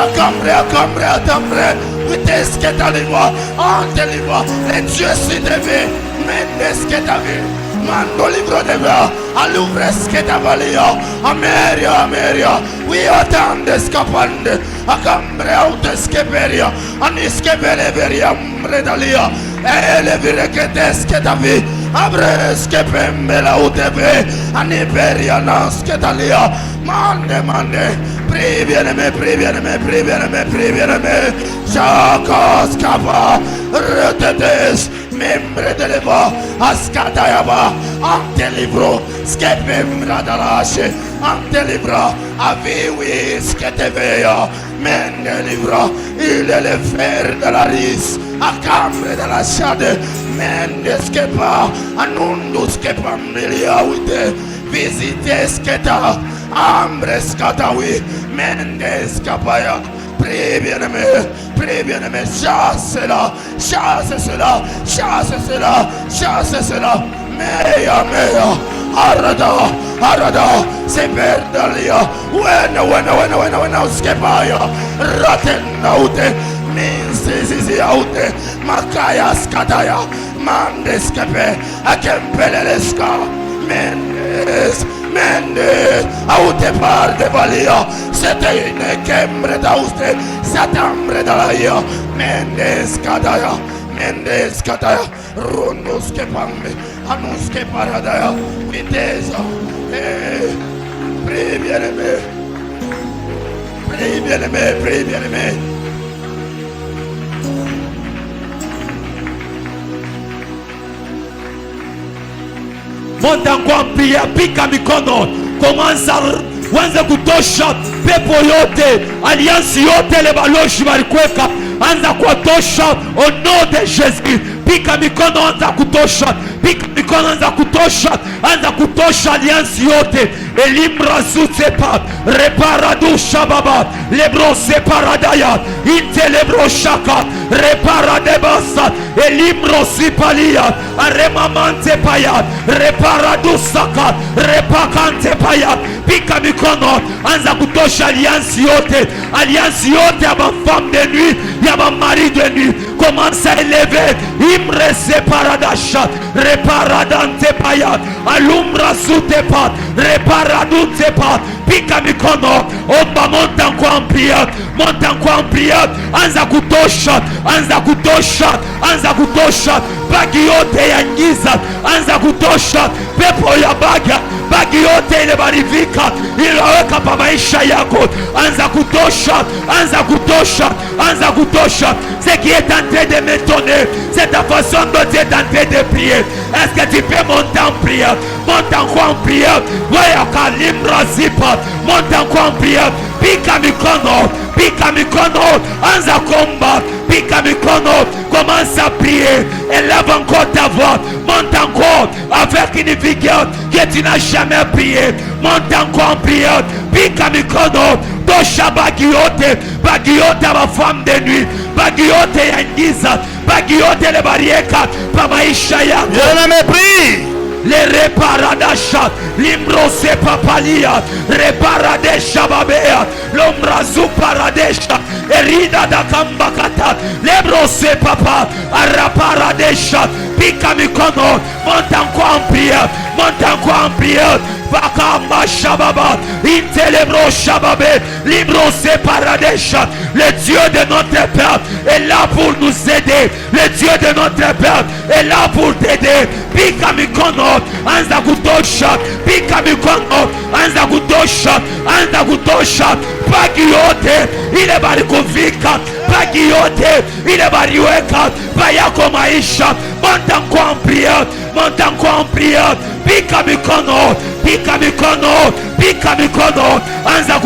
uites que ta lingua, ante lingua, les dieux si devi, mendes que ta vie. Mando libro de via, aluvres que ta valía, Ameria, we attende scapande, a cambre autes que peria, anis que veria, redalia, ele vire que tes que ta vi, abres que pembe la UTV, aniperia nas que talia, mande, privieneme, Jacques Cava, retetes, membre de leva, ascatayaba, ante libro, skepembra dalache, ante libra, aviwis que te vea, mende libra, il est le fer de la ris, a cambre de la chade, mende skepa, anundus skepa milia uite, visitez sketa, ambres katawi, mendes kapaya. Prie bien-aimé, chasse cela, chasse cela, chasse cela, chasse cela. Meia, arada, se perdalia, wena, skepaya, ratenaute, minsi aute, makaya skataya, mandeskepe, akempeleleska, Mendes, aute par de valia, c'était une kembre d'auste, satambre d'alaia, Mendes kadaya, runus que pambe, anus que paradaya, viteza, prie bien-aimé. Monta kwa mpia, pika mikono, wanza kutosha pepo yote, aliansi yote le baloshi balikweka, anza kuwatosha au nom de Jésus. Pika mikono, anza kutosha, pika mikono, anza kutosha aliansi yote. Elimra sutsepa, reparadu shababa, lebro separadaya, inte lebro shaka, reparadebasa, elimro sipalia, aremamante payat, reparadu saka, repakante payat. Pika mikono, anza kutosha aliansi yote ya ma femme de nuit, ya ma mari de nuit. Commence à élever, imre separadasha, reparadante payat, alumra sutepat, reparadute pat. Pika mikono, omba monta kwa mpia, anza kutosha, bagi yote ya giza, anza kutosha, pepo ya bagi yote ile barivika, ilaweka pa maisha yako, anza kutosha, ce qui est en train de m'étonner, c'est ta façon dont tu es en train de prier. Est-ce que tu peux monter en prière? Monte en prière, voyons kalimra zipa, monte en prière, pika mikono, anza combat, pika mikono, commence à prier, élève encore ta voix, monte encore avec une vigueur que tu n'as jamais prié, monte encore en prière, pika mikono, tosha bagiote ma femme de nuit, bagiote ya giza, bagiote le barieka pa maisha yako. Bien-aimé, prie. Le reparadasha, limbrose papalia, reparadesha babea, lombrazu paradesha, erida da kambakata, lebrose papa, araparadesha, pika mikono, monte encore en prière, Bakamba Shababa, Intelebro Shababe, Libro Separadesha. Le Dieu de notre Père est là pour nous aider. Le Dieu de notre Père est là pour t'aider. Pika mikono, anza kutosha. Pika mikono, anza kutosha. Bagi yote, ile barikuvika. Bagi yote, ile bariweka. Bayako maisha. Monta encore en prière. Pika mikono, anza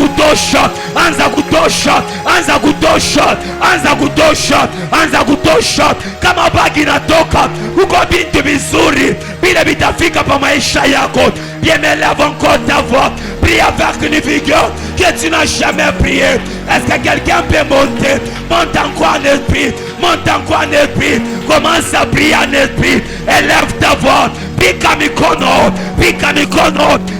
kutosha. Kama bagi natoka, uko bintu bizuri, bile bitafika pa maisha yako. Bien, élève encore ta voix, prie avec une vigueur que tu n'as jamais prié. Est-ce que quelqu'un peut monter? Monte encore en esprit, commence à prier en esprit, élève ta voix. Pika mikono,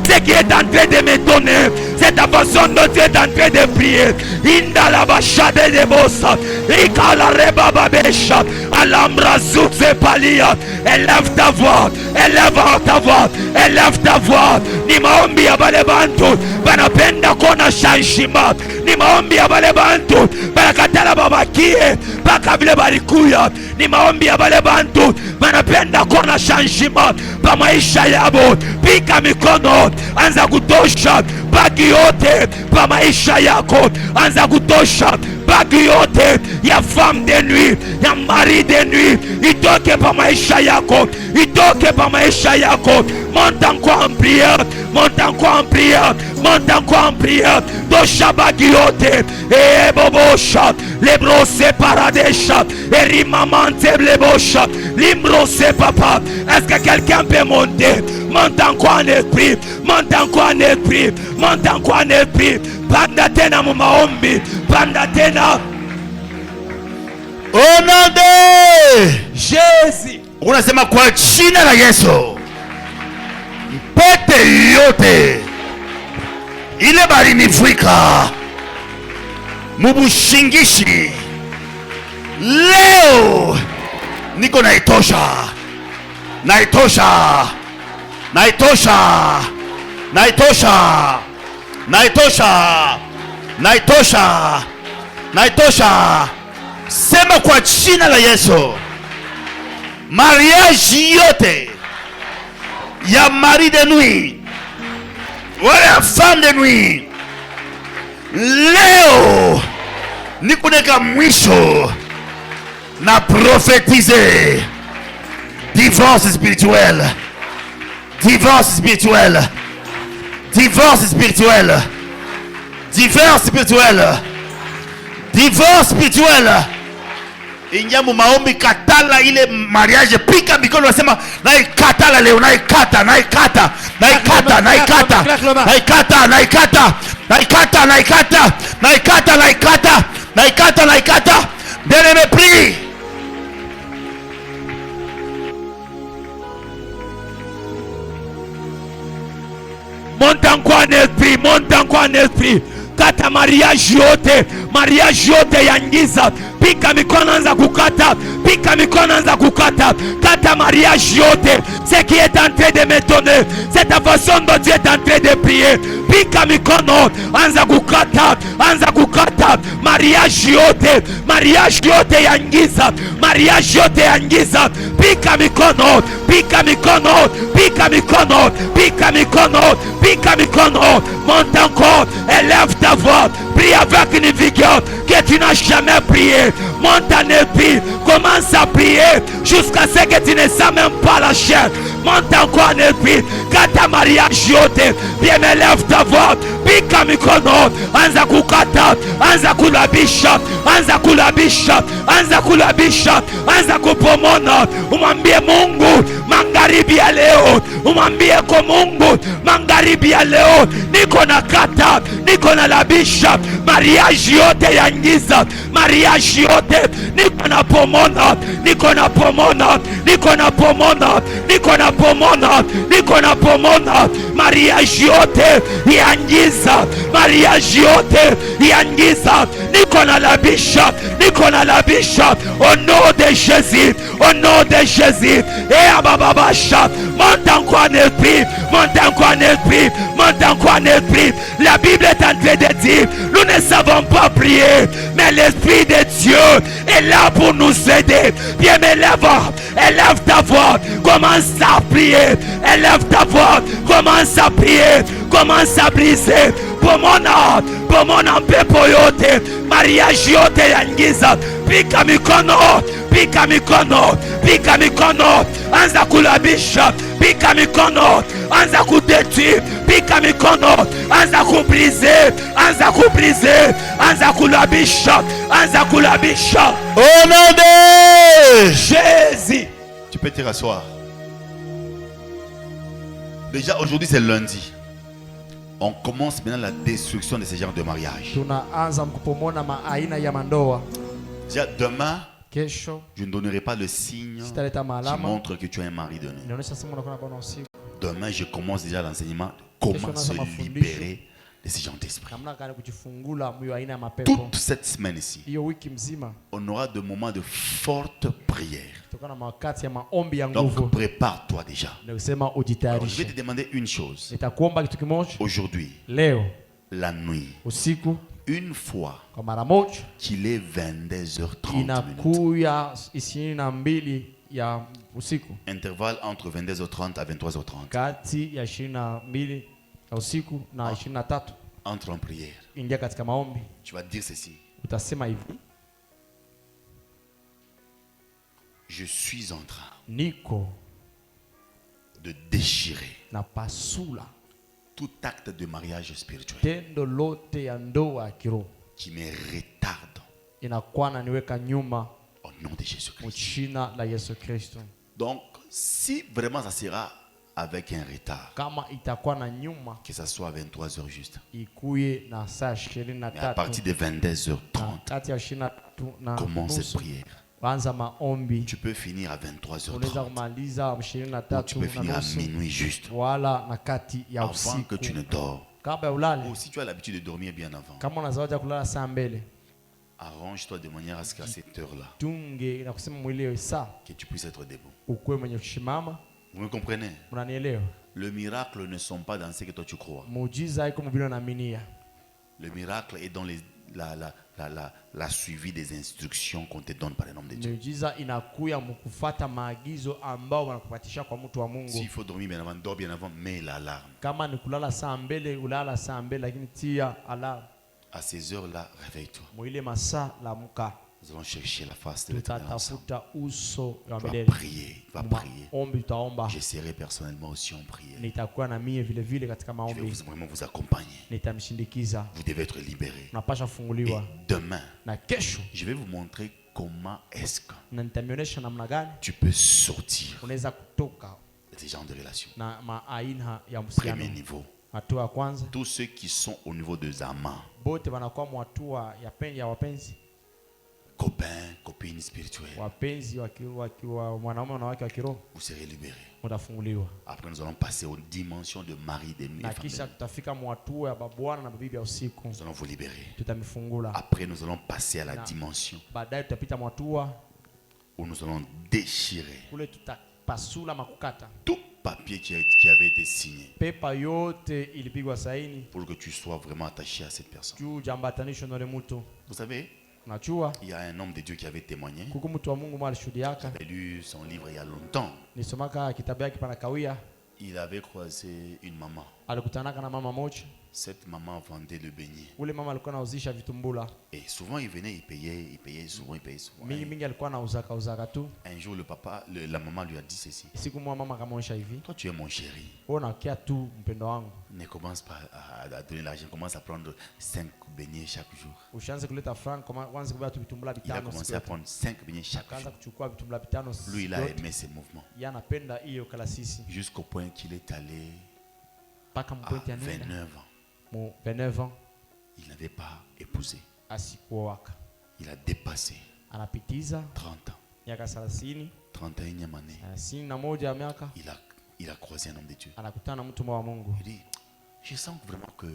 ce qui est en train de me donner, c'est ta façon dont tu es en train de prier. Inda la bachade de bossa, Ika la reba babesha, alambra zoutse palia. Élève ta voix. Ni maombi ya bale bantu banapenda kona shanshima. Ni maombi ya bale bantu banakatala babakie baka vile balikuya. Ni maombi ya bale bantu banapenda kona shanshima pa maisha yabo. Pika mikono, anza kutosha bagi yote pa maisha yako. Anza kutosha bagi yote ya femme de nuit, ya mari de nuit, itoke pa maisha yako. Monte encore en prière, monte encore en prière, monte encore en prière. Do Shabagiote, et Bobosha, les brossés paradesha, et Rimamante blebosha, l'imbrosé papa. Est-ce que quelqu'un peut monter? Monte encore en esprit, monte encore en esprit, monte encore en esprit. Pandatena mumaombi, pandatena. Au nom de Jésus. unasema kwa jina la Yesu, pete yote ile balinivwika mubushingishi leo niko naitosha, naitosha, naitosha, naitosha, naitosha, naitosha, naitosha. Sema kwa jina la Yesu, mariage yote ya mari de nuit wala ya femme de nuit leo nikuneka mwisho na profetize divorce spirituel, divorce spirituel, divorce spirituel, divorce spirituel, divorce spirituel. Ingia mu maombi, katala ile mariage, pika mikono, nasema naikatala leo, naikata, naikata, naikata, naikata, naikata, naikata, naikata, naikata, naikata, naikata, naikata, naikata. Bien-aimé, prie. Monte encore en esprit, monte encore en esprit. Kata mariage yote ya ngiza. Pika mikono, anza kukata, pika mikono, anza kukata. Kata mariage yote. Ce qui est en train de m'étonner, c'est ta façon dont Dieu est en train de prier. Pika mikono, anza kukata, anza kukata. Mariage yote ya ngiza, mariage yote ya ngiza. Pika mikono, pika mikono, pika mikono, pika mikono, pika mikono. Monte encore, élève ta voix, prie avec une vigueur que tu n'as jamais prié. Monte en esprit, commence à prier jusqu'à ce que tu ne sens même pas la chair. Monte encore en esprit, kata mariage yote. Bien, élève ta voix, pika mikono, anza kukata, anza kulabisha, anza kulabisha, anza kulabisha, anza kupomona. Umwambie Mungu magharibi ya leo, umwambie kwa Mungu magharibi ya leo, niko na kata, niko na labisha mariage yote ya ngiza, mariage yote niko na pomona, niko na pomona, niko na pomona, niko na pomona, niko na pomona. Mariage yote ya ngiza, mariage yote ya ngiza, niko na labisha, niko na labisha. Au nom de Jésus, au nom de Jésus. Et abababasha, monte encore en esprit, monte encore en esprit, monte encore en esprit. La Bible est en train de dire, nous ne savons pas prier, mais l'Esprit de Dieu est là pour nous aider. Bien, élève ta voix, commence à prier, élève ta voix, commence à prier, commence à briser. Pomona mpepo yote, mariage yote ya ngiza. Pika mikono, pika mikono, pika mikono, anza kulabisha. Pika mikono, anza kudetruire. Pika mikono, anza kubriser, anza kubriser, anza kulabisha, anza kulabisha. Au nom de Jésus. Tu peux te rasseoir. Déjà aujourd'hui c'est lundi. On commence maintenant la destruction de ces genres de mariage. Tunaanza kupomona maaina ya mandoa. Déjà demain, Kesho je ne donnerai pas le signe sitaleta qui maalama montre que tu as un mari de nuit. inaonyesha sema unakuwa na bwana usiku. Demain, je commence déjà l'enseignement. Comment se libérer de ces gens d'esprit. Namna gani kujifungula myo aina ya mapepo. Toute cette semaine ici, Hiyo wiki mzima on aura des moments de forte prière. tutakuwa na wakati ya maombi ya nguvu. Donc prépare-toi déjà. Ndio kusema Alors, je vais ujitayarishe. te demander une chose. Nitakuomba kitu kimoja Aujourd'hui, leo la nuit, usiku une fois kwa mara moja qu'il est 22h30 minutes, inakuya 22 ya usiku, intervalle entre 22h30 à 23h30, kati ya 22 ya usiku na 23 entre en prière. ingia katika maombi. Tu vas dire ceci. Utasema hivi: Je suis en train niko de déchirer na pasula tout acte de mariage spirituel tendo lote ya ndoa ya kiroho qui me retarde inakuwa naniweka nyuma au nom de Jésus-Christ. mchina la Yesu Kristo. Donc, si vraiment ça sera avec un retard, Kama itakuwa na nyuma que ça soit à 23h juste, ikuye na saa mais à partir de 22h30, kati ya 23 na commence cette nusu prière. anza maombi. Tu peux finir à Unaweza 23h30 kumaliza ou tu 23 peux na finir à nusu minuit juste, wala na kati ya avant que tu ne usiku dors. kabla ya ulale. Ou si tu as l'habitude de dormir bien avant, Kama unazawaja kulala saa mbele, arrange-toi de manière à ce qu'à cette heure-là, tunge na kusema mwili saa que tu puisses être debout. ukuwe mwenye kushimama. Vous me comprenez? Unanielewa? Le miracle ne sont pas dans ce que toi tu crois. Muujiza iko mvile unaaminia. Le miracle est dans la suivi des instructions qu'on te donne par le nom de Dieu. Muujiza inakuya mkufuata maagizo ambao wanakupatisha kwa mtu wa Mungu. S'il faut dormir bien avant, dors bien avant, mets l'alarme. Kama ni kulala saa mbele, ulala saa mbele, lakini tia alarm. À ces heures-là, réveille-toi. Mwile masaa lamuka. Nous allons chercher la face de l'Éternel ensemble. Tutatafuta uso wa Tu vas milele. prier, tu vas prier. Ombi tutaomba. J'essaierai personnellement aussi en prière. Nitakuwa na mie vile vile katika Je vais maombi. vraiment vous accompagner. Nitamshindikiza. Vous devez être libérés. Unapasha Et funguliwa. demain, Na kesho je vais vous montrer comment est-ce que na nitamionyesha namna gani tu peux sortir unaweza kutoka de ce genre de relation. na maaina ya Premier msiano. niveau. Hatua ya kwanza, Tous ceux qui sont au niveau de amants, bote wanakuwa hatua ya wapenzi, copains, copines spirituelles, wapenzi wakiwa mwanaume na wake wa kiroho, vous serez libérés. mtafunguliwa. Après, nous allons passer aux dimensions de mari, de nuit Na et kisha famille. tutafika hatua ya babwana na bibi ya usiku, Nous allons vous libérer. tutamifungula. Après, nous allons passer à la Na- dimension Baadaye tutapita hatua où nous allons déchirer kule, tutapasula makukata tout papier qui avait été signé pepa yote ilipigwa saini pour que tu sois vraiment attaché à cette personne. juu jambatanisho nole mtu. Vous savez, Unachua il y a un homme de Dieu qui avait témoigné. kuku mtu wa Mungu mwa alishuhudiaka, J'avais lu son livre il y a longtemps. nisomaka kitabu yake pana kawia. Il avait croisé une maman. Alikutanaka na mama moja. Cette maman vendait le beignet. Ule mama alikuwa anauzisha vitumbula Et souvent, il venait, il payait souvent, il payait souvent. mingi mingi, alikuwa anauzaka tu. Un jour, la maman lui a dit ceci. Siku moja mama akamwonyesha hivi, Toi, tu es mon chéri. wewe unakia tu mpendo wangu, Ne commence pas à donner l'argent. Commence à prendre 5 beignets chaque jour. ushaanze kuleta franc, kwanza kubeba tu vitumbula Il a vitano. commencé à prendre 5 beignets chaque Akaanza jour. kuchukua vitumbula vitano. Lui, il a aimé ces mouvements. Yeye anapenda hiyo kala sisi Jusqu'au point qu'il est allé mpaka à mpointi anaenda 29 ans. mu 29 ans Il n'avait pas épousé. asikuoaka, Il a dépassé anapitiza 30 ans. miaka 30, 31e année. 31 ya miaka, Il a croisé un homme de Dieu. anakutana na mtu wa Mungu. Il dit, je sens vraiment que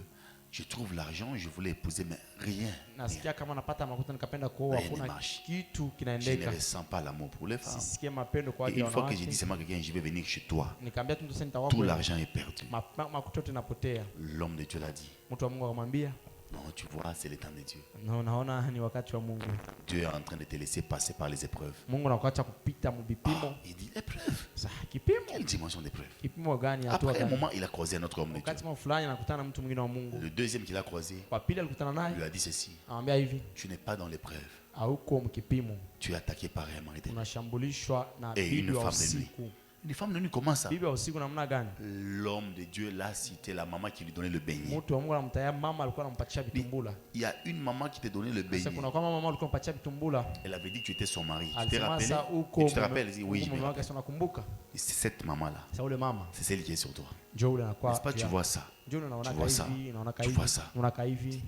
je trouve l'argent, je voulais épouser, mais rien. Nasikia kama napata makuta nikapenda kuoa, Rien hakuna ne marche. kitu Je ne kinaendeka, ressens pas l'amour pour les femmes. sisikie mapendo kwa Et ajili ya une fois que j'ai dit wanawake. seulement quelqu'un, je vais venir chez toi, Nikamwambia tu ndio sasa tout nitawapo, l'argent est perdu. makuta yote napotea. L'homme de Dieu l'a dit. Mtu wa Mungu akamwambia, Non, tu vois, c'est le temps de Dieu. na unaona ni wakati wa Mungu. Dieu est en train de te laisser passer par les épreuves. Mungu anakuacha kupita Ah, mvipimo. il dit, épreuve. Sasa kipimo, Quelle dimension d'épreuve? kipimo gani? Hatua Après un gani? moment, il a croisé un autre homme de Dieu. Wakati mwa fulani anakutana na mtu mwingine wa Mungu. Le deuxième qu'il a croisé Wa pili alikutana lui naye, a dit ceci. anamwambia hivi, Tu n'es pas dans l'épreuve. hauko mkipimo, Tu es attaqué par un mari de nuit. unashambulishwa na Et bibi une wa femme de nuit. usiku. Une femme de nuit, comment ça? Bibi wa usiku namna gani? L'homme de Dieu l'a cité, la maman qui lui donnait le beignet. Mtu wa Mungu anamtaya mama alikuwa anampatia vitumbula. Il y a une maman qui te donnait le Sasa beignet. kuna kwa mama alikuwa anampatia vitumbula. Elle avait dit que tu étais son mari. Tu t'es Alisema rappelé? sasa uko Et tu te rappelles? Elle dit, oui, je me mume wake, rappelle. sasa nakumbuka. C'est cette maman-là. Sasa ule mama C'est celle qui est sur toi. njoo ule anakuwa. N'est-ce pas? Tu vois ça? Njoo ule unaona Tu vois ça? hivi, unaona Tu hivi. vois ça? Unaona hivi.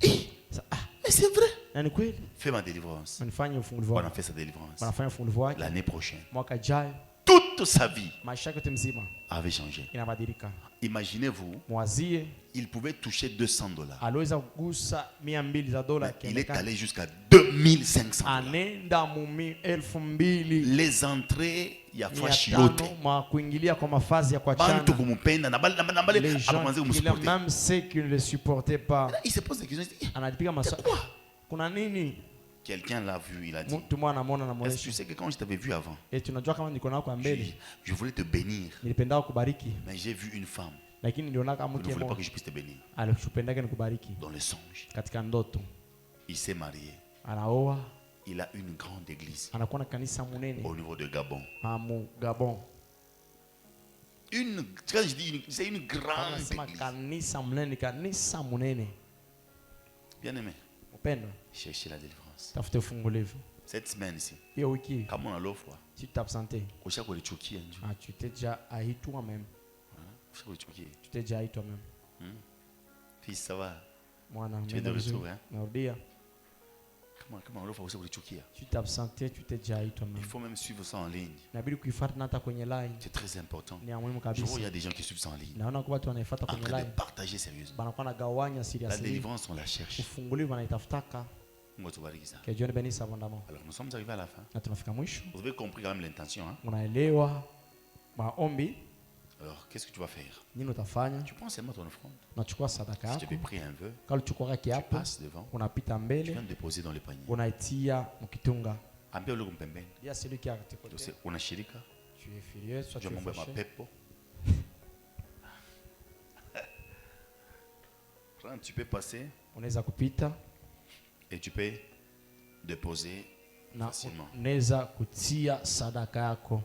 Sasa Mais c'est vrai. na ni kweli. Fais ma délivrance. Wanafanya ufungulivu On wake. a fait sa délivrance. Wanafanya ufungulivu wake. L'année prochaine. Mwaka jayo Toute sa vie maisha yake yote mzima avait changé. inabadilika. Imaginez-vous, Mwazie il pouvait toucher 200 dollars. aliweza kugusa 200 za dola Il est kiendekana. allé jusqu'à 2500 dollars. Anenda mumi 2000 Les entrées, il y a fashi yote. 500 ma kuingilia kwa mafazi ya kwa Bantu chana. kumupenda na bale Les gens akaanza qui kumsupporter. même ceux qui ne le supportaient pas. Il se pose des questions. Il dit, Anajipiga maswali. quoi? Kuna nini? Quelqu'un l'a vu, il a dit, Mtu mwana anamuona na est-ce que tu mwonyesha. sais que quand je t'avais vu avant, Tunajua kama niko nako mbele. je voulais te bénir, Nilipenda kubariki. mais j'ai vu une femme. Lakini niliona kama Je ne mke voulais pas que mmoja je puisse te bénir. alipendaka nikubariki Dans le songe, katika ndoto. il s'est marié. Anaoa, Il a une grande église anakuwa na kanisa munene au niveau de Gabon. mu Gabon. Quand je dis c'est une grande Anasema église. kanisa mnene, kanisa munene. Bien-aimé, Upendo, cherchez la délivrance. tafute ufungulivu. Cette semaine ici, Hiyo wiki comme on a l'offre, tu t'absentais. au quoi les choquer, Ah, tu t'es déjà haï toi-même. Tu t'es déjà haï toi-même. Fils, ça va? Mwana, Tu es de retour, hein? Narudia. Comment l'offre aussi les choquer? Tu t'absentais, tu t'es déjà haï Il toi-même. faut même suivre ça en ligne. Inabidi kuifuata na hata kwenye line. C'est très important. Ni ya muhimu Je vois kabisa. il y a des gens qui suivent ça en ligne. Naona kwa watu wanaifuata En kwenye train de line. partager sérieusement. Banakuwa nagawanya La seriously. délivrance, on la cherche. Ufungulivu wanaitafutaka. Moi, tu vas dire ça. Que Dieu ne bénisse abondamment. Alors, nous sommes arrivés à la fin. Na tunafika mwisho. Vous avez compris quand même l'intention. Hein? Unaelewa maombi Alors, qu'est-ce que tu vas faire? nini utafanya? Tu prends seulement ton offrande. Unachukua sadaka Si tu yako. peux prier un vœu, Kama ulichukua tu kiapo, passes devant. unapita Tu mbele, viens de déposer dans le panier. unaitia mkitunga. Ambia ule kumpembeni. Dia celui qui a tes côtés. Tuse unashirika. Tu es furieux, soit Tu tu vas es mambo ya fâché. mapepo. Tu peux passer Unaweza kupita et tu peux déposer na facilement. unaweza kutia sadaka yako